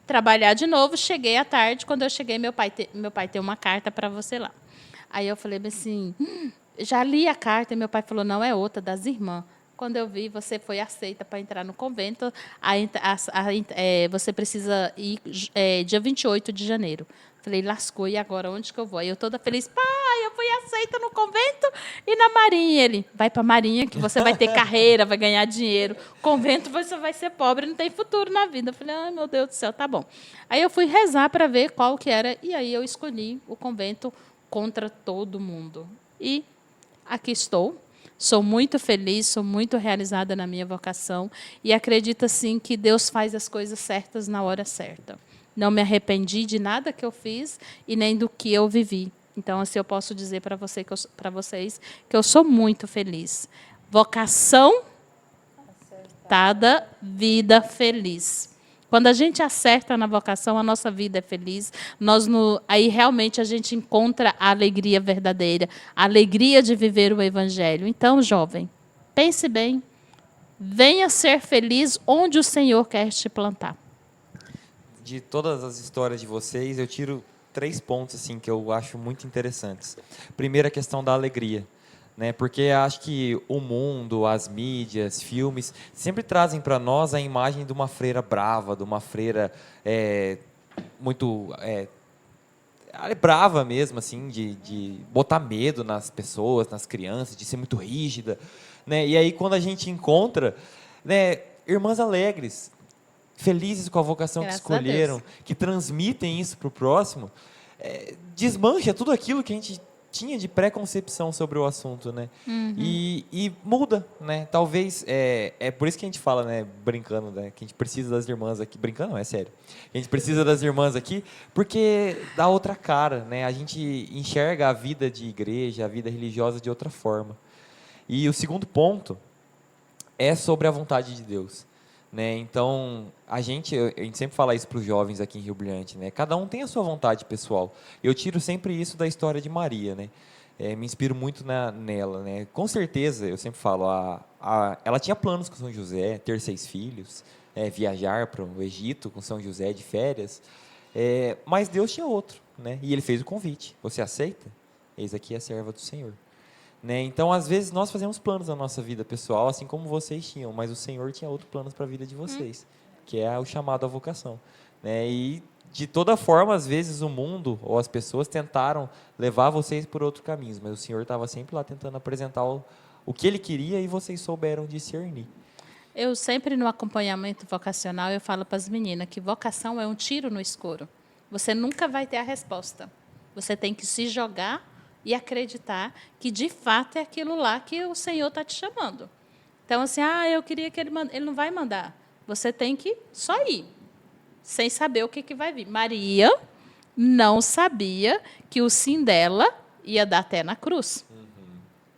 trabalhar de novo, cheguei à tarde. Quando eu cheguei, meu pai tem uma carta para você lá. Aí eu falei assim: já li a carta. E meu pai falou: não, é outra, das irmãs. Quando eu vi, você foi aceita para entrar no convento. Você precisa ir dia 28 de janeiro. Falei: lascou, e agora onde que eu vou? Aí eu toda feliz: pai, eu fui aceita no convento e na Marinha. Ele: vai para a Marinha, que você vai ter carreira, vai ganhar dinheiro. Convento, você vai ser pobre, não tem futuro na vida. Eu falei: ai, meu Deus do céu, tá bom. Aí eu fui rezar para ver qual que era, e aí eu escolhi o convento contra todo mundo. E aqui estou. Sou muito feliz, sou muito realizada na minha vocação e acredito assim que Deus faz as coisas certas na hora certa. Não me arrependi de nada que eu fiz e nem do que eu vivi. Então, assim, eu posso dizer para vocês que eu sou muito feliz. Vocação acertada, vida feliz. Quando a gente acerta na vocação, a nossa vida é feliz. Aí realmente a gente encontra a alegria verdadeira, a alegria de viver o Evangelho. Então, jovem, pense bem. Venha ser feliz onde o Senhor quer te plantar. De todas as histórias de vocês, eu tiro 3 pontos assim, que eu acho muito interessantes. Primeiro, a questão da alegria. Né? Porque acho que o mundo, as mídias, filmes, sempre trazem para nós a imagem de uma freira brava, de uma freira muito brava mesmo, assim, de botar medo nas pessoas, nas crianças, de ser muito rígida. Né? E aí, quando a gente encontra, né, irmãs alegres, felizes com a vocação que escolheram, que transmitem isso para o próximo, desmancha tudo aquilo que a gente tinha de pré-concepção sobre o assunto, né? Uhum. E muda, né? Talvez, é por isso que a gente fala, né, brincando, né, que a gente precisa das irmãs aqui. Brincando não, é sério. A gente precisa das irmãs aqui porque dá outra cara, né? A gente enxerga a vida de igreja, a vida religiosa de outra forma. E o segundo ponto é sobre a vontade de Deus. Né? Então, a gente sempre fala isso para os jovens aqui em Rio Brilhante, né? Cada um tem a sua vontade pessoal. Eu tiro sempre isso da história de Maria, né? Me inspiro muito nela, né? Com certeza, eu sempre falo, ela tinha planos com São José, ter 6 filhos, viajar para o Egito com São José de férias, mas Deus tinha outro, né? E ele fez o convite: você aceita? Eis aqui a serva do Senhor. Né? Então, às vezes, nós fazemos planos na nossa vida pessoal, assim como vocês tinham, mas o Senhor tinha outros planos para a vida de vocês, que é o chamado à vocação. Né? E de toda forma, às vezes o mundo ou as pessoas tentaram levar vocês por outro caminho, mas o Senhor estava sempre lá tentando apresentar o que Ele queria e vocês souberam discernir. Eu sempre, no acompanhamento vocacional, eu falo para as meninas que vocação é um tiro no escuro. Você nunca vai ter a resposta. Você tem que se jogar e acreditar que, de fato, é aquilo lá que o Senhor está te chamando. Então, assim, eu queria que ele não vai mandar. Você tem que só ir, sem saber o que vai vir. Maria não sabia que o sim dela ia dar até na cruz.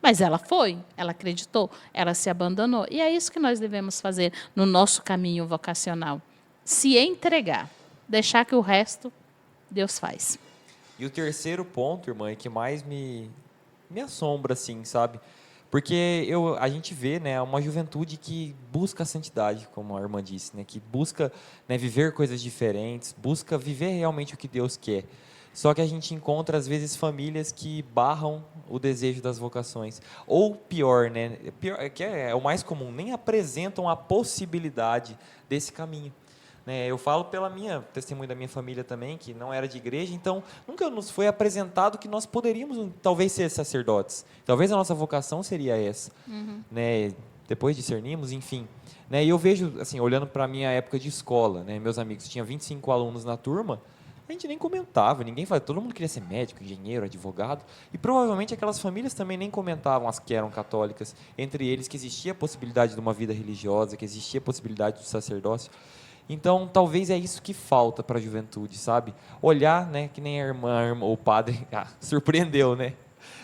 Mas ela foi, ela acreditou, ela se abandonou. E é isso que nós devemos fazer no nosso caminho vocacional. Se entregar, deixar que o resto Deus faz. E o terceiro ponto, irmã, é que mais me assombra, assim, sabe? Porque a gente vê, né, uma juventude que busca a santidade, como a irmã disse, né, que busca, né, viver coisas diferentes, busca viver realmente o que Deus quer. Só que a gente encontra, às vezes, famílias que barram o desejo das vocações. Ou pior, né, que é o mais comum, nem apresentam a possibilidade desse caminho. Eu falo pela testemunho da minha família também, que não era de igreja, então nunca nos foi apresentado que nós poderíamos talvez ser sacerdotes. Talvez a nossa vocação seria essa. Depois discernimos, enfim. E eu vejo, assim, olhando para a minha época de escola, meus amigos, tinha 25 alunos na turma, a gente nem comentava, ninguém falava, todo mundo queria ser médico, engenheiro, advogado, e provavelmente aquelas famílias também nem comentavam, as que eram católicas, entre eles que existia a possibilidade de uma vida religiosa, que existia a possibilidade do sacerdócio. Então, talvez é isso que falta para a juventude, sabe? Olhar, que nem a irmã o padre, surpreendeu, né?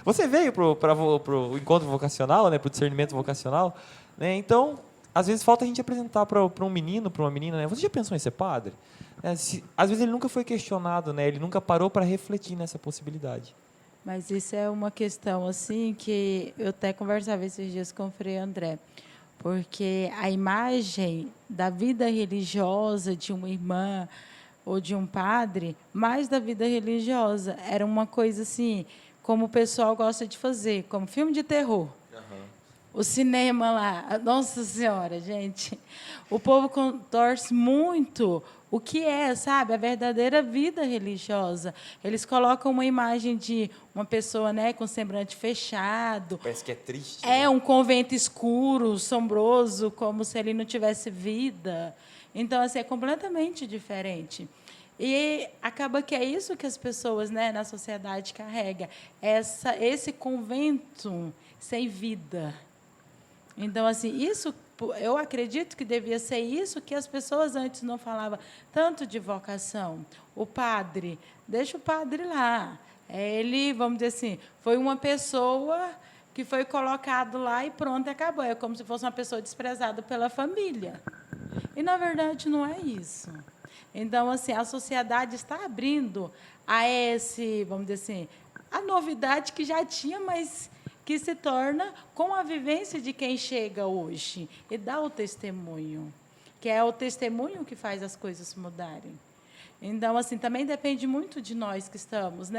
Você veio para o encontro vocacional, para o discernimento vocacional, Então, às vezes falta a gente apresentar para um menino, para uma menina, você já pensou em ser padre? Às vezes ele nunca foi questionado, ele nunca parou para refletir nessa possibilidade. Mas isso é uma questão assim que eu até conversava esses dias com o Frei André. Porque a imagem da vida religiosa de uma irmã ou de um padre, mais da vida religiosa, era uma coisa assim, como o pessoal gosta de fazer, como filme de terror. O cinema lá, nossa senhora, gente, o povo contorce muito o que é, sabe, a verdadeira vida religiosa. Eles colocam uma imagem de uma pessoa, com semblante fechado. Parece que é triste. Um convento escuro, sombroso, como se ele não tivesse vida. Então, assim, é completamente diferente. E acaba que é isso que as pessoas, na sociedade carregam, esse convento sem vida. Então, assim, isso, eu acredito que devia ser isso que as pessoas antes não falavam tanto de vocação. O padre, deixa o padre lá. Ele, vamos dizer assim, foi uma pessoa que foi colocado lá e pronto, acabou. É como se fosse uma pessoa desprezada pela família. E, na verdade, não é isso. Então, assim, a sociedade está abrindo a vamos dizer assim, a novidade que já tinha, mas que se torna com a vivência de quem chega hoje e dá o testemunho, que é o testemunho que faz as coisas mudarem. Então, assim, também depende muito de nós que estamos,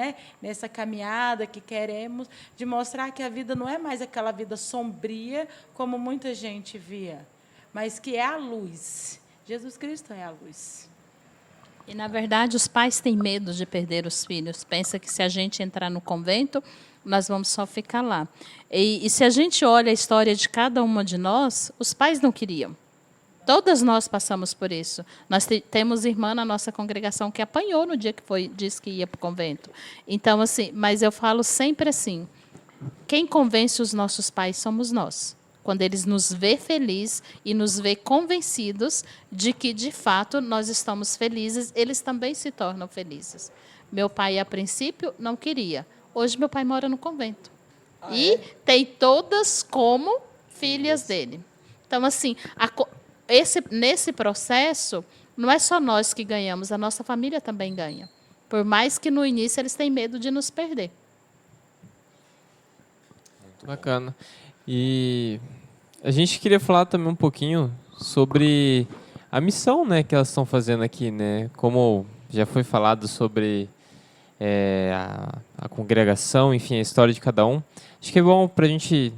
nessa caminhada que queremos, de mostrar que a vida não é mais aquela vida sombria como muita gente via, mas que é a luz. Jesus Cristo é a luz. E, na verdade, os pais têm medo de perder os filhos. Pensa que se a gente entrar no convento, nós vamos só ficar lá. E se a gente olha a história de cada uma de nós, os pais não queriam. Todas nós passamos por isso. Nós temos irmã na nossa congregação que apanhou no dia que disse que ia para o convento. Então, assim, mas eu falo sempre assim, quem convence os nossos pais somos nós. Quando eles nos vê felizes e nos vê convencidos de que, de fato, nós estamos felizes, eles também se tornam felizes. Meu pai, a princípio, não queria. Hoje, meu pai mora no convento. E tem todas como filhas dele. Então, assim, nesse processo, não é só nós que ganhamos, a nossa família também ganha. Por mais que, no início, eles têm medo de nos perder. Muito bacana. E a gente queria falar também um pouquinho sobre a missão, que elas estão fazendo aqui, Como já foi falado sobre a congregação, enfim, a história de cada um. Acho que é bom para a gente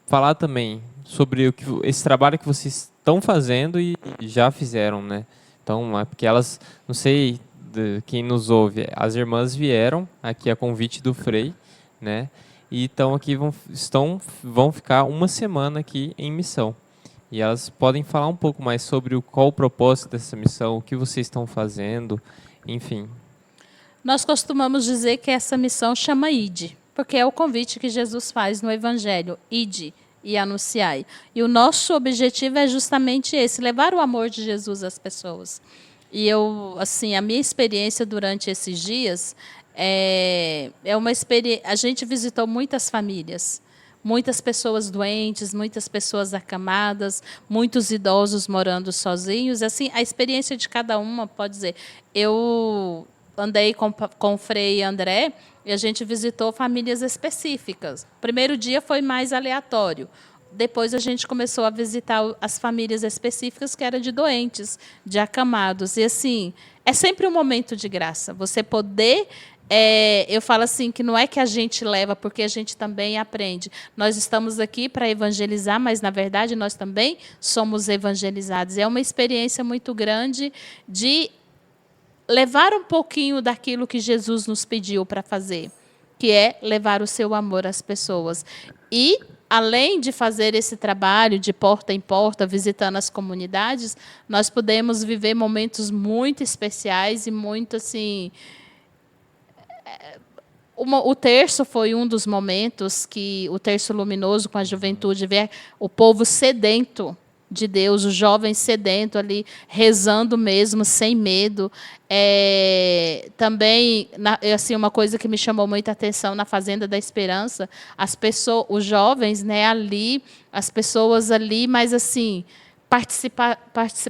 falar também sobre esse trabalho que vocês estão fazendo e já fizeram, Então, porque elas, não sei, quem nos ouve, as irmãs vieram aqui a convite do Frei, né? E estão aqui, vão ficar uma semana aqui em missão. E elas podem falar um pouco mais sobre qual o propósito dessa missão, o que vocês estão fazendo, enfim. Nós costumamos dizer que essa missão chama Ide, porque é o convite que Jesus faz no Evangelho, Ide e anunciai. E o nosso objetivo é justamente esse, levar o amor de Jesus às pessoas. E eu, assim, a minha experiência durante esses dias é uma experiência. A gente visitou muitas famílias, muitas pessoas doentes, muitas pessoas acamadas, muitos idosos morando sozinhos. Assim, a experiência de cada uma, pode dizer. Eu andei com o Frei André e a gente visitou famílias específicas. O primeiro dia foi mais aleatório. Depois a gente começou a visitar as famílias específicas que eram de doentes, de acamados. E assim, é sempre um momento de graça. Você poder... eu falo assim, que não é que a gente leva, porque a gente também aprende. Nós estamos aqui para evangelizar, mas, na verdade, nós também somos evangelizados. É uma experiência muito grande de levar um pouquinho daquilo que Jesus nos pediu para fazer, que é levar o seu amor às pessoas. E, além de fazer esse trabalho de porta em porta, visitando as comunidades, nós podemos viver momentos muito especiais e muito, assim... O terço foi um dos momentos que o terço luminoso com a juventude, ver o povo sedento de Deus, os jovens sedentos ali, rezando mesmo, sem medo. Também, assim, uma coisa que me chamou muita atenção na Fazenda da Esperança, as pessoas, os jovens, né, ali, as pessoas ali, mas assim,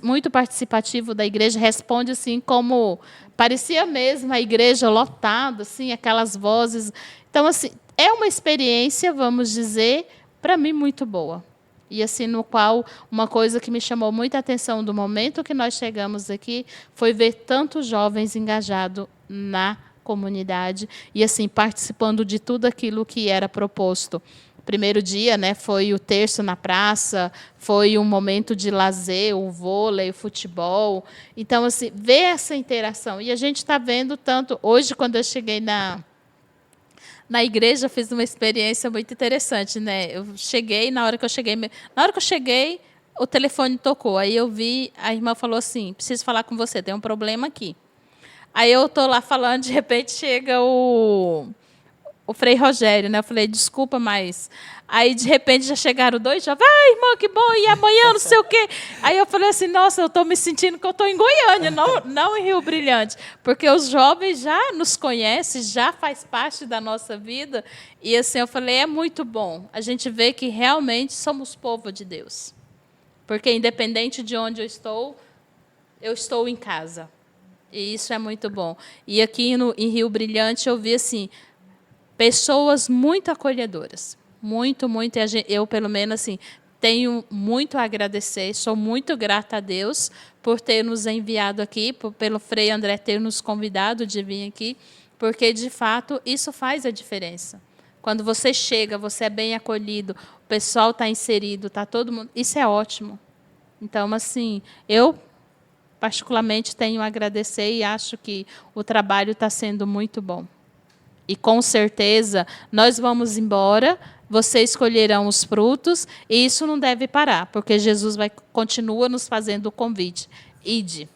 muito participativo da igreja, responde assim como parecia mesmo a igreja lotada, assim, aquelas vozes. Então, assim, é uma experiência, vamos dizer, para mim muito boa. E assim, no qual uma coisa que me chamou muita atenção do momento que nós chegamos aqui foi ver tantos jovens engajados na comunidade e assim participando de tudo aquilo que era proposto. Primeiro dia, né, foi o terço na praça, foi um momento de lazer, o vôlei, o futebol. Então, assim, ver essa interação. E a gente está vendo tanto... Hoje, quando eu cheguei na igreja, eu fiz uma experiência muito interessante, né? Na hora que eu cheguei, o telefone tocou. Aí eu vi, a irmã falou assim, preciso falar com você, tem um problema aqui. Aí eu estou lá falando, de repente chega o Frei Rogério, né? Eu falei, desculpa, mas... Aí, de repente, já chegaram dois jovens. Ah, irmã, que bom, e amanhã, não sei o quê. Aí eu falei assim, nossa, eu estou me sentindo que eu estou em Goiânia, não em Rio Brilhante. Porque os jovens já nos conhecem, já faz parte da nossa vida. E assim, eu falei, é muito bom. A gente vê que realmente somos povo de Deus. Porque, independente de onde eu estou em casa. E isso é muito bom. E aqui em Rio Brilhante, eu vi assim... pessoas muito acolhedoras, muito. E eu, pelo menos, assim, tenho muito a agradecer, sou muito grata a Deus por ter nos enviado aqui, pelo Frei André ter nos convidado de vir aqui, porque, de fato, isso faz a diferença. Quando você chega, você é bem acolhido, o pessoal está inserido, está todo mundo... Isso é ótimo. Então, assim, eu, particularmente, tenho a agradecer e acho que o trabalho está sendo muito bom. E, com certeza, nós vamos embora, vocês colherão os frutos, e isso não deve parar, porque Jesus continua nos fazendo o convite. Ide.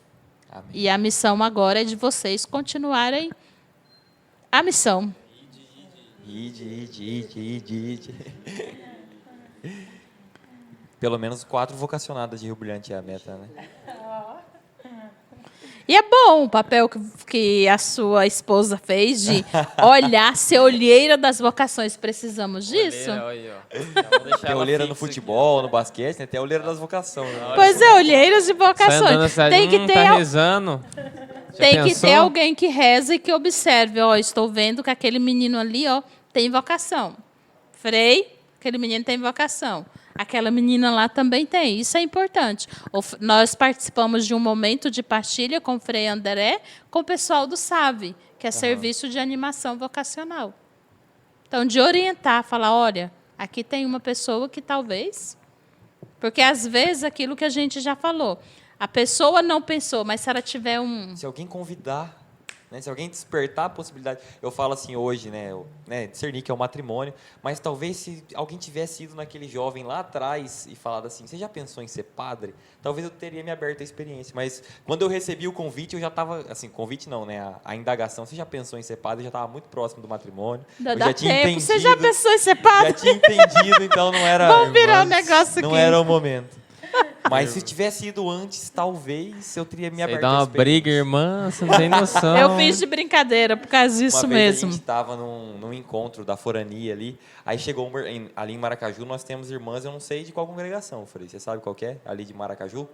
Amém. E a missão agora é de vocês continuarem a missão. Ide. Pelo menos 4 vocacionadas de Rio Brilhante é a meta, né? E é bom o papel que a sua esposa fez de olhar, ser olheira das vocações. Precisamos disso? Tem olheira no futebol, no basquete, né? Tem olheira das vocações. Né? Pois é, olheiras de vocações. Tem que ter, tá rezando. Tem que ter alguém que reza e que observe. Ó, estou vendo que aquele menino ali, ó, tem vocação. Frei, aquele menino tem vocação. Aquela menina lá também tem. Isso é importante. Nós participamos de um momento de partilha com o Frei André, com o pessoal do SAVE, que é Serviço de Animação Vocacional. Então, de orientar, falar, olha, aqui tem uma pessoa que talvez... Porque, às vezes, aquilo que a gente já falou, a pessoa não pensou, mas se ela tiver Se alguém convidar... Né? Se alguém despertar a possibilidade, eu falo assim hoje, discernir que é o matrimônio, mas talvez se alguém tivesse ido naquele jovem lá atrás e falado assim, você já pensou em ser padre? Talvez eu teria me aberto a experiência, mas quando eu recebi o convite, eu já estava, assim, convite não, né, a indagação, você já pensou em ser padre? Eu já estava muito próximo do matrimônio. Ainda Eu dá já tinha tempo. entendido, Você já pensou em ser padre? já tinha entendido, então não era. Vamos virar um negócio não aqui. era o momento. Mas se tivesse ido antes, talvez eu teria me Isso aí aberto dá a uma experiência. briga, irmã, você não tem noção. Eu fiz de brincadeira por causa disso Uma vez mesmo. a gente estava num encontro da forania ali, aí chegou ali em Maracaju, nós temos irmãs, eu não sei de qual congregação, eu falei, você sabe qual que é? Ali de Maracaju?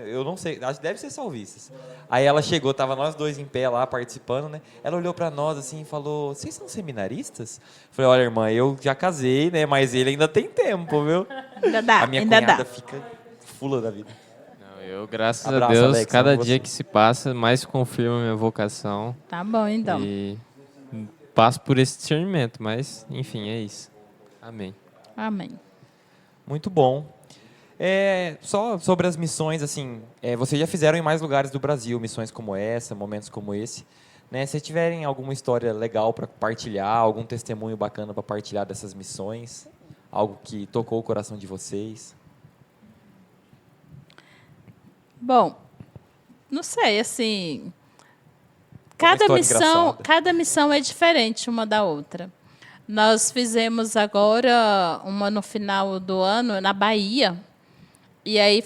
Eu não sei, acho que deve ser salvistas. Aí ela chegou, tava nós dois em pé lá participando, né? Ela olhou para nós assim e falou: "Vocês são seminaristas?" Eu falei: "Olha, irmã, eu já casei, né? Mas ele ainda tem tempo, viu?" Ainda dá, A minha ainda cunhada dá. fica fula da vida. Não, eu, graças Abraço, a Deus, Alex, cada amo dia você. que se passa, mais confirma a minha vocação. Tá bom, então. E passo por esse discernimento, mas, enfim, é isso. Amém. Amém. Muito bom. Só sobre as missões, assim, vocês já fizeram em mais lugares do Brasil, missões como essa, momentos como esse. Né? Se tiverem alguma história legal para partilhar, algum testemunho bacana para partilhar dessas missões, algo que tocou o coração de vocês. Bom, não sei, assim, história engraçada. cada missão é diferente uma da outra. Nós fizemos agora uma no final do ano na Bahia. E aí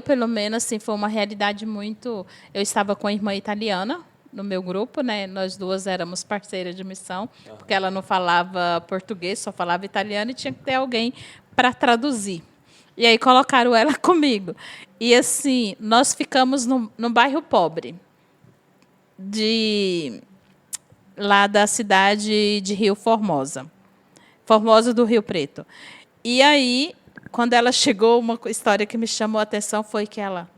pelo menos, assim, foi uma realidade muito. Eu estava com a irmã italiana no meu grupo, né? Nós duas éramos parceiras de missão, porque ela não falava português, só falava italiano e tinha que ter alguém para traduzir. E aí colocaram ela comigo. E assim, nós ficamos no bairro pobre lá da cidade de Rio Formosa. Formosa do Rio Preto. E aí, quando ela chegou, uma história que me chamou a atenção foi que ela...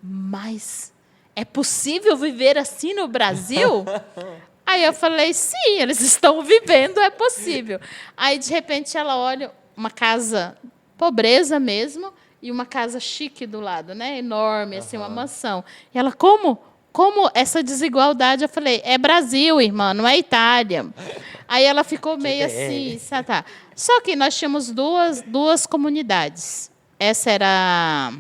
Mas é possível viver assim no Brasil? Aí eu falei, sim, eles estão vivendo, é possível. Aí, de repente, ela olha uma casa, pobreza mesmo, e uma casa chique do lado, né? Enorme, assim, uma mansão. E ela, como? Como essa desigualdade? Eu falei, é Brasil, irmã, não é Itália. Aí ela ficou meio assim, tá. Só que nós tínhamos duas comunidades. Essa era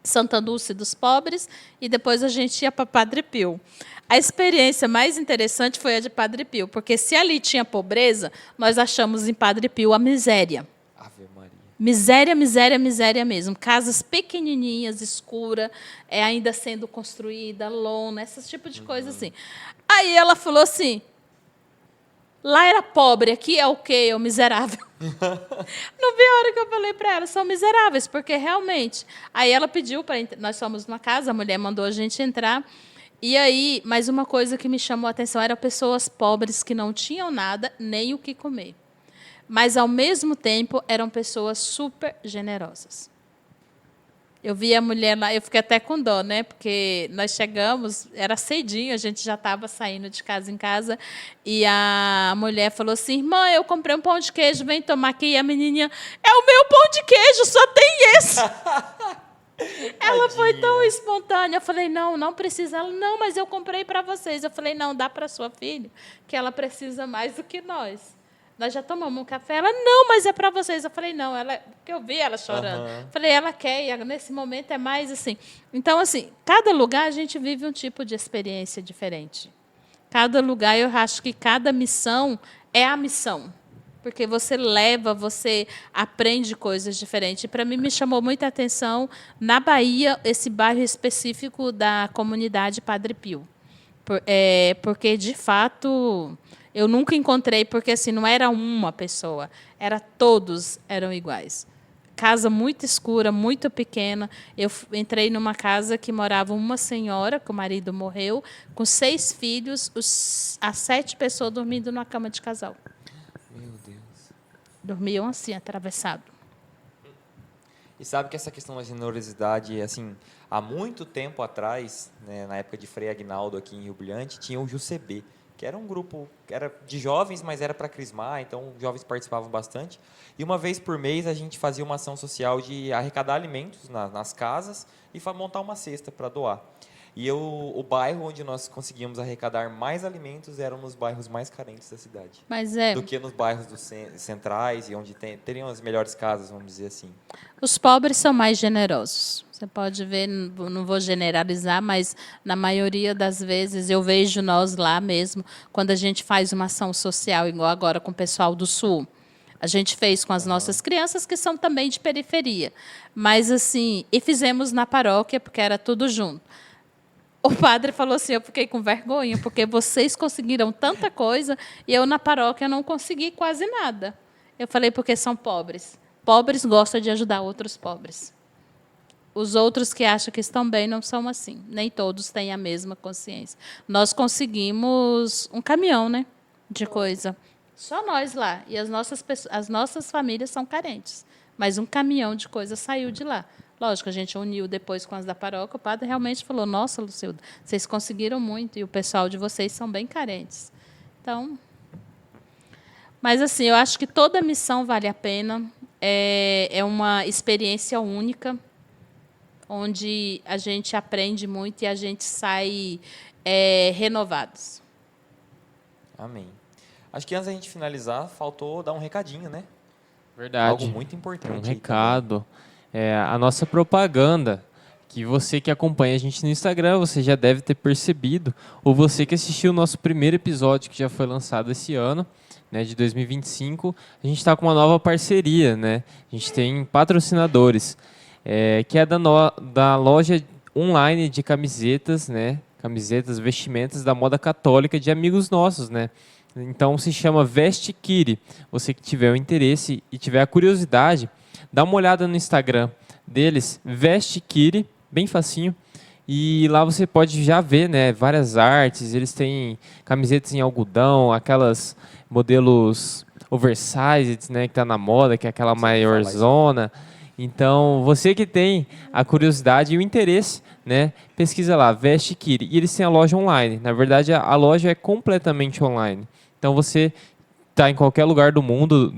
Santa Dulce dos Pobres e depois a gente ia para Padre Pio. A experiência mais interessante foi a de Padre Pio, porque se ali tinha pobreza, nós achamos em Padre Pio a miséria. Ave Maria. Miséria, miséria, miséria mesmo. Casas pequenininhas, escuras, ainda sendo construída, lona, esse tipo de coisa assim. Aí ela falou assim, lá era pobre, aqui é o quê? É o miserável. Não vi a hora que eu falei para ela, são miseráveis, porque realmente... Aí ela pediu para... Nós fomos numa casa, a mulher mandou a gente entrar. E aí, mas uma coisa que me chamou a atenção eram pessoas pobres que não tinham nada, nem o que comer. Mas, ao mesmo tempo, eram pessoas super generosas. Eu vi a mulher lá, eu fiquei até com dó, né? Porque nós chegamos, era cedinho, a gente já estava saindo de casa em casa, e a mulher falou assim, irmã, eu comprei um pão de queijo, vem tomar aqui. E a menininha, é o meu pão de queijo, só tem esse. Ela foi tão espontânea. Eu falei, não precisa. Ela, não, mas eu comprei para vocês. Eu falei, não, dá para sua filha, que ela precisa mais do que nós. Nós já tomamos um café. Ela, não, mas é para vocês. Eu falei, não, porque eu vi ela chorando. Falei, ela quer, e nesse momento é mais assim. Então, assim, cada lugar a gente vive um tipo de experiência diferente. Cada lugar, eu acho que cada missão é a missão. Porque você leva, você aprende coisas diferentes. Para mim, me chamou muita atenção, na Bahia, esse bairro específico da comunidade Padre Pio. Porque, de fato... Eu nunca encontrei, porque assim, não era uma pessoa, todos eram iguais. Casa muito escura, muito pequena. Eu entrei numa casa que morava uma senhora, que o marido morreu, com 6 filhos, as 7 pessoas dormindo numa cama de casal. Meu Deus. Dormiam assim, atravessado. E sabe que essa questão da generosidade, assim, há muito tempo atrás, né, na época de Frei Aguinaldo aqui em Rio Brilhante, tinha o JUCB, que era um grupo, era de jovens, mas era para crismar, então jovens participavam bastante. E uma vez por mês a gente fazia uma ação social de arrecadar alimentos nas casas e montar uma cesta para doar. E o bairro onde nós conseguíamos arrecadar mais alimentos eram nos bairros mais carentes da cidade. Mas Do que nos bairros centrais e onde teriam as melhores casas, vamos dizer assim. os pobres são mais generosos. Você pode ver, não vou generalizar, mas na maioria das vezes eu vejo nós lá mesmo, quando a gente faz uma ação social, igual agora com o pessoal do Sul. A gente fez com as nossas crianças, que são também de periferia. Mas assim, e fizemos na paróquia, porque era tudo junto. O padre falou assim, eu fiquei com vergonha, porque vocês conseguiram tanta coisa e eu na paróquia não consegui quase nada. Eu falei, porque são pobres. Pobres gostam de ajudar outros pobres. Os outros que acham que estão bem não são assim. Nem todos têm a mesma consciência. Nós conseguimos um caminhão, né, de coisa. Só nós lá. E as nossas famílias são carentes. Mas um caminhão de coisa saiu de lá. Lógico, a gente uniu depois com as da paróquia. O padre realmente falou, nossa, Lucilda, vocês conseguiram muito e o pessoal de vocês são bem carentes. Então, mas assim, eu acho que toda missão vale a pena. É uma experiência única, onde a gente aprende muito e a gente sai renovados. Amém. Acho que antes da gente finalizar, faltou dar um recadinho, né? Verdade. Algo muito importante. Um aí recado. A nossa propaganda, que você que acompanha a gente no Instagram, você já deve ter percebido, ou você que assistiu o nosso primeiro episódio, que já foi lançado esse ano, né, de 2025, a gente está com uma nova parceria, né? A gente tem patrocinadores, que é da loja online de camisetas, né? Camisetas, vestimentas da moda católica de amigos nossos, né? Então se chama Veste Kiri. Você que tiver o interesse e tiver a curiosidade, dá uma olhada no Instagram deles, Veste Kiri, bem facinho. E lá você pode já ver, né, várias artes. Eles têm camisetas em algodão, aquelas modelos oversized, né, que tá na moda, que é aquela maior zona. Então, você que tem a curiosidade e o interesse, né, pesquisa lá, Veste Kiri. E eles têm a loja online. Na verdade, a loja é completamente online. Então, você está em qualquer lugar do mundo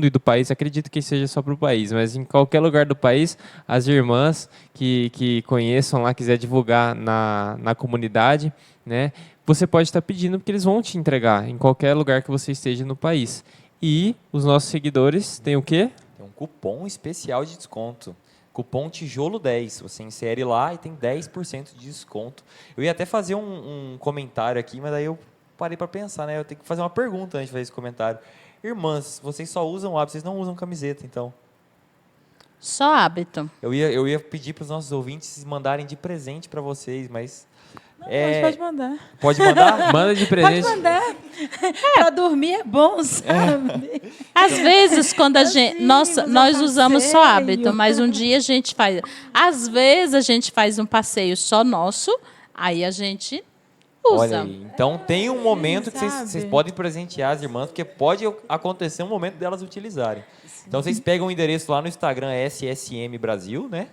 e do país, acredito que seja só para o país, mas em qualquer lugar do país, as irmãs que conheçam lá, quiser divulgar na comunidade, né, você pode estar pedindo, porque eles vão te entregar em qualquer lugar que você esteja no país. E os nossos seguidores têm o quê? Tem um cupom especial de desconto. Cupom Tijolo 10. Você insere lá e tem 10% de desconto. Eu ia até fazer um comentário aqui, mas daí eu parei para pensar, né? Eu tenho que fazer uma pergunta antes de fazer esse comentário. Irmãs, vocês só usam hábito, vocês não usam camiseta, então? Só hábito. Eu ia pedir para os nossos ouvintes mandarem de presente para vocês, mas... Mas pode mandar. Pode mandar? Manda de presente. Pode mandar. Para dormir é bom, sabe? Às vezes, quando a gente... Assim, nós usamos só passeio. hábito, mas um dia a gente faz... Às vezes, a gente faz um passeio só nosso, aí a gente usa. Olha aí. Então, tem um momento que sabe? vocês podem presentear as irmãs, porque pode acontecer um momento delas utilizarem. Então, vocês pegam o endereço lá no Instagram, SSM Brasil, né?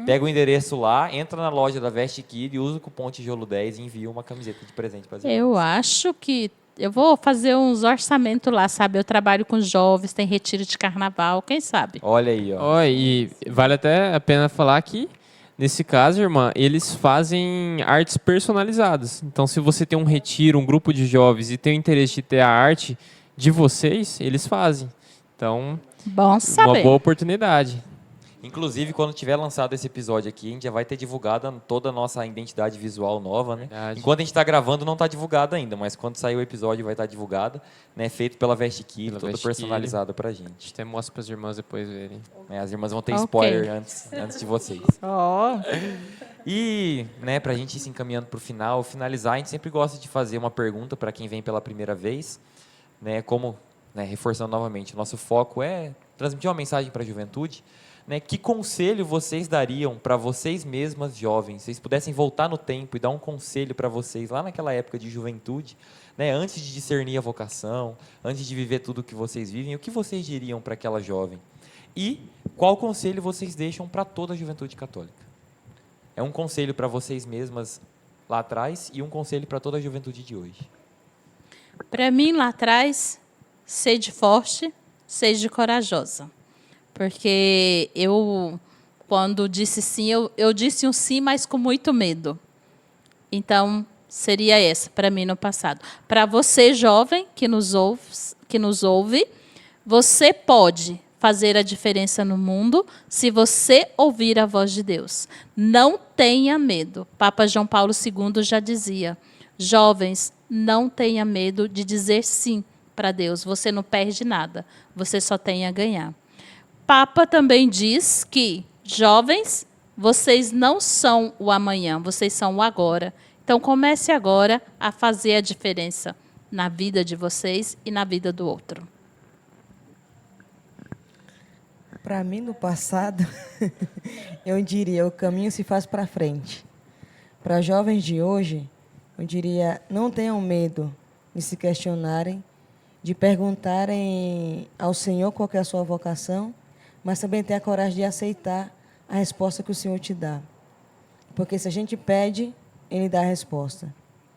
Pega o endereço lá, entra na loja da Veste Kid, usa o cupom Tijolo 10 e envia uma camiseta de presente para as irmãs. Eu acho que... Eu vou fazer uns orçamentos lá, sabe? Eu trabalho com jovens, tem retiro de carnaval, quem sabe? Olha aí, ó. Ó, e vale até a pena falar que, nesse caso, irmã, eles fazem artes personalizadas. Então, se você tem um retiro, um grupo de jovens e tem o interesse de ter a arte de vocês, eles fazem. Então, Bom uma saber. boa oportunidade. Inclusive, quando tiver lançado esse episódio aqui, a gente já vai ter divulgado toda a nossa identidade visual nova, né? Verdade. Enquanto a gente está gravando, não está divulgada ainda, mas quando sair o episódio vai estar divulgada, né? Feito pela Veste Kid, Pela toda Veste personalizada pra A gente. gente até mostra para as irmãs depois verem. As irmãs vão ter Ok. spoiler antes de vocês. Ó, E, né, pra gente ir se encaminhando pro final, finalizar, a gente sempre gosta de fazer uma pergunta para quem vem pela primeira vez, né? Como, né, reforçando novamente, o nosso foco é transmitir uma mensagem para a juventude. Né, que conselho vocês dariam para vocês mesmas jovens? Se vocês pudessem voltar no tempo e dar um conselho para vocês lá naquela época de juventude, né, antes de discernir a vocação, antes de viver tudo o que vocês vivem, o que vocês diriam para aquela jovem? E qual conselho vocês deixam para toda a juventude católica? É um conselho para vocês mesmas lá atrás e um conselho para toda a juventude de hoje. Para mim, lá atrás, sede forte, sede corajosa. Porque eu, quando disse sim, eu disse um sim, mas com muito medo. Então, seria essa para mim no passado. Para você, jovem, que nos ouve, você pode fazer a diferença no mundo se você ouvir a voz de Deus. Não tenha medo. Papa João Paulo II já dizia: jovens, não tenha medo de dizer sim para Deus. Você não perde nada. Você só tem a ganhar. Papa também diz que, jovens, vocês não são o amanhã, vocês são o agora. Então, comece agora a fazer a diferença na vida de vocês e na vida do outro. Para mim, no passado, eu diria, o caminho se faz para frente. Para jovens de hoje, eu diria, não tenham medo de se questionarem, de perguntarem ao Senhor qual que é a sua vocação, mas também tenha a coragem de aceitar a resposta que o Senhor te dá. Porque se a gente pede, Ele dá a resposta.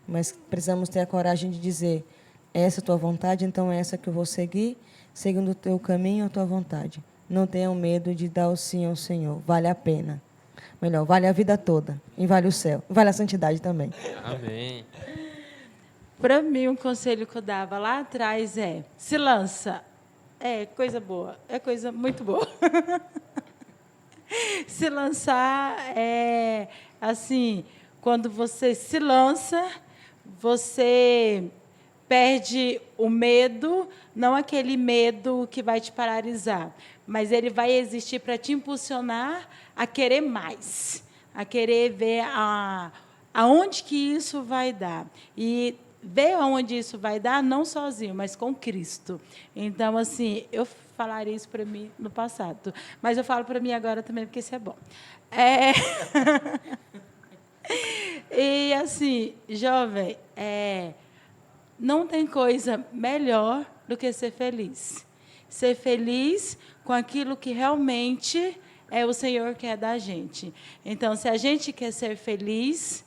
Mas precisamos ter a coragem de dizer, essa é a tua vontade, então é essa que eu vou seguir, seguindo o teu caminho, a tua vontade. Não tenham medo de dar o sim ao Senhor. Vale a pena. Melhor, vale a vida toda. E vale o céu. E vale a santidade também. Amém. Para mim, um conselho que eu dava lá atrás é: se lança. É coisa boa. É coisa muito boa. Se lançar é assim, quando você se lança, você perde o medo, não aquele medo que vai te paralisar, mas ele vai existir para te impulsionar a querer mais, a querer ver aonde que isso vai dar. E ver aonde isso vai dar, não sozinho, mas com Cristo. Então, assim, eu falaria isso para mim no passado, mas eu falo para mim agora também, porque isso é bom. E, assim, jovem, não tem coisa melhor do que ser feliz. Ser feliz com aquilo que realmente o Senhor quer da gente. Então, se a gente quer ser feliz,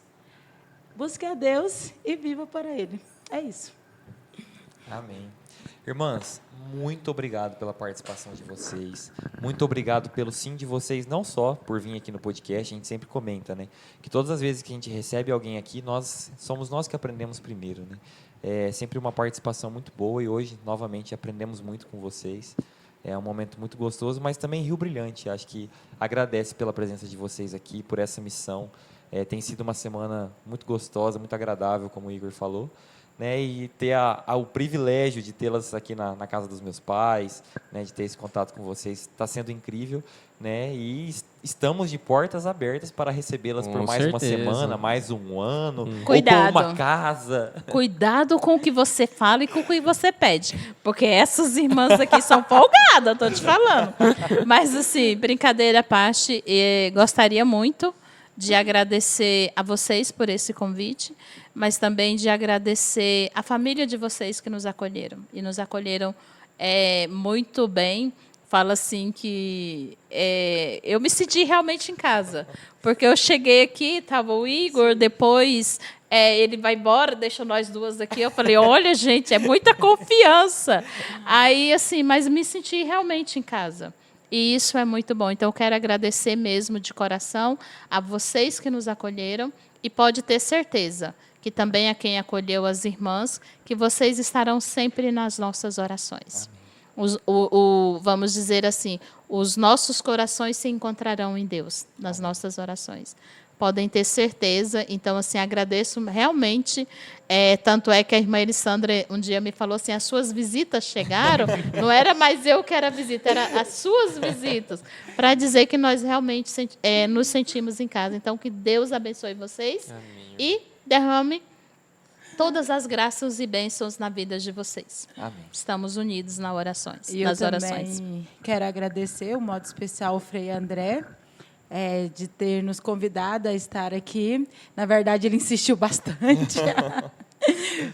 busque a Deus e viva para Ele. É isso. Amém. Irmãs, muito obrigado pela participação de vocês. Muito obrigado pelo sim de vocês, não só por vir aqui no podcast, a gente sempre comenta, né? Que todas as vezes que a gente recebe alguém aqui, somos nós que aprendemos primeiro, né? É sempre uma participação muito boa e hoje, novamente, aprendemos muito com vocês. É um momento muito gostoso, mas também Rio Brilhante. Acho que agradece pela presença de vocês aqui, por essa missão. Tem sido uma semana muito gostosa, muito agradável, como o Igor falou. Né, e ter o privilégio de tê-las aqui na casa dos meus pais, né, de ter esse contato com vocês, está sendo incrível, né, e estamos de portas abertas para recebê-las por mais uma semana, mais um ano, ou por uma casa. Cuidado com o que você fala e com o que você pede, porque essas irmãs aqui são folgadas, estou te falando. Mas, assim, brincadeira à parte, gostaria muito de agradecer a vocês por esse convite, mas também de agradecer a família de vocês que nos acolheram. E nos acolheram muito bem. Falo assim que eu me senti realmente em casa. Porque eu cheguei aqui, estava o Igor, depois ele vai embora, deixa nós duas aqui. Eu falei, olha, gente, é muita confiança. Aí, assim, mas me senti realmente em casa. E isso é muito bom. Então, eu quero agradecer mesmo de coração a vocês que nos acolheram e pode ter certeza que também a quem acolheu as irmãs, que vocês estarão sempre nas nossas orações. Vamos dizer assim, os nossos corações se encontrarão em Deus, nas nossas orações. Podem ter certeza. Então, assim, agradeço realmente. Tanto é que a irmã Elisandra um dia me falou assim, as suas visitas chegaram, não era mais eu que era a visita, era as suas visitas, para dizer que nós realmente nos sentimos em casa. Então, que Deus abençoe vocês. Amém. E derrame todas as graças e bênçãos na vida de vocês. Amém. Estamos unidos nas orações. E eu também quero agradecer, um modo especial, ao Frei André, de ter nos convidado a estar aqui. Na verdade, ele insistiu bastante,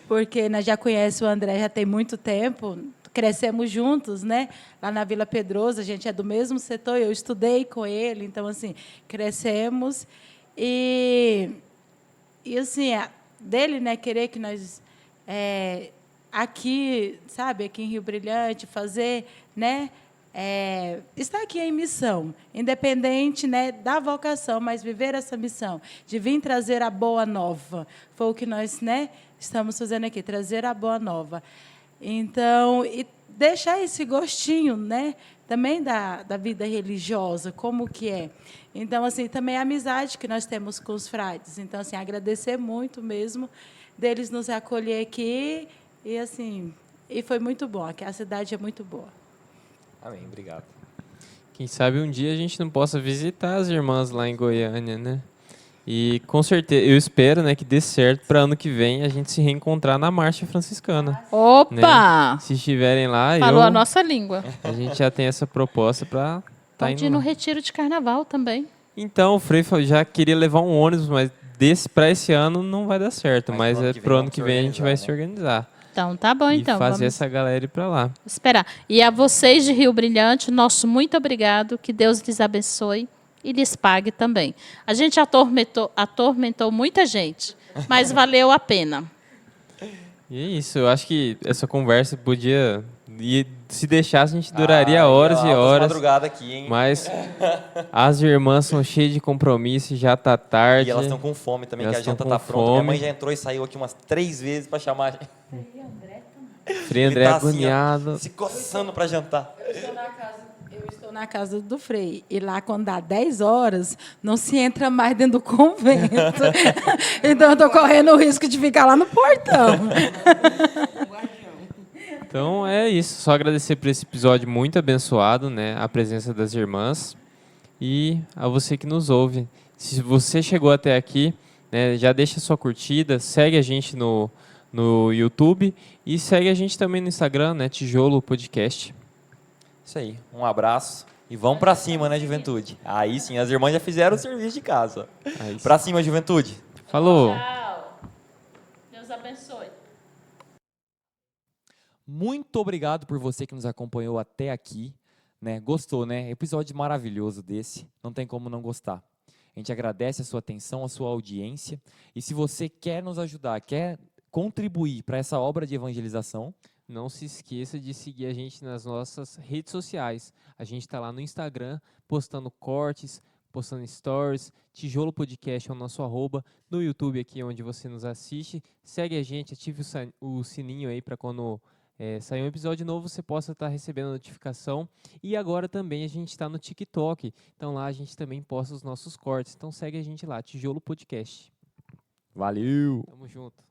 porque nós já conhecemos o André já tem muito tempo, crescemos juntos, né? Lá na Vila Pedroso, a gente é do mesmo setor, eu estudei com ele, então, assim, crescemos. E assim, dele, né, querer que nós aqui, sabe, aqui em Rio Brilhante, fazer, né, estar aqui em missão, independente, né, da vocação, mas viver essa missão, de vir trazer a boa nova. Foi o que nós, né, estamos fazendo aqui, trazer a boa nova. Então, e deixar esse gostinho, né, também da vida religiosa, como que é. Então, assim, também a amizade que nós temos com os frades. Então, assim, agradecer muito mesmo deles nos acolher aqui e, assim, e foi muito bom, aqui a cidade é muito boa. Amém, obrigado. Quem sabe um dia a gente não possa visitar as irmãs lá em Goiânia, né? E com certeza, eu espero, né, que dê certo para ano que vem a gente se reencontrar na Marcha Franciscana. Opa! Né? Se estiverem lá, Falou a nossa língua. a gente já tem essa proposta para Pode ir no retiro de carnaval também. Então, o Frei já queria levar um ônibus, mas para esse ano não vai dar certo. Mas pro ano que vem a gente vai se organizar. Então, tá bom, então. E fazer Vamos essa galera ir para lá. esperar. E a vocês de Rio Brilhante, nosso muito obrigado. Que Deus lhes abençoe e lhes pague também. A gente atormentou muita gente, mas valeu a pena. E é isso, eu acho que essa conversa podia... E se deixasse, a gente duraria horas e horas. Madrugada aqui, hein? Mas as irmãs são cheias de compromisso, já tá tarde. E elas estão com fome também, Elas que a janta estão tá com pronta. Minha fome. mãe já entrou e saiu aqui umas 3 vezes para chamar a gente. Frei Ele André tá assim, ó, agoniado. se coçando para jantar. Eu estou na casa do Frei. E lá, quando dá 10 horas, não se entra mais dentro do convento. Então, eu estou correndo o risco de ficar lá no portão. Então é isso, só agradecer por esse episódio muito abençoado, né? A presença das irmãs e a você que nos ouve. Se você chegou até aqui, né, já deixa sua curtida, segue a gente no YouTube e segue a gente também no Instagram, né? Tijolo Podcast. Isso aí, um abraço e vamos para cima, né, juventude? Aí sim, as irmãs já fizeram o serviço de casa. Para cima, juventude. Falou! Tchau. Deus abençoe. Muito obrigado por você que nos acompanhou até aqui, né? Gostou, né? Episódio maravilhoso desse, não tem como não gostar. A gente agradece a sua atenção, a sua audiência, e se você quer nos ajudar, quer contribuir para essa obra de evangelização, Não se esqueça de seguir a gente nas nossas redes sociais. A gente está lá no Instagram, postando cortes, postando stories. Tijolo Podcast é o nosso @. No YouTube aqui onde você nos assiste. Segue a gente, ative o sininho aí para quando sair um episódio novo você possa estar recebendo a notificação. E agora também a gente está no TikTok. Então lá a gente também posta os nossos cortes. Então segue a gente lá, Tijolo Podcast. valeu! Tamo junto.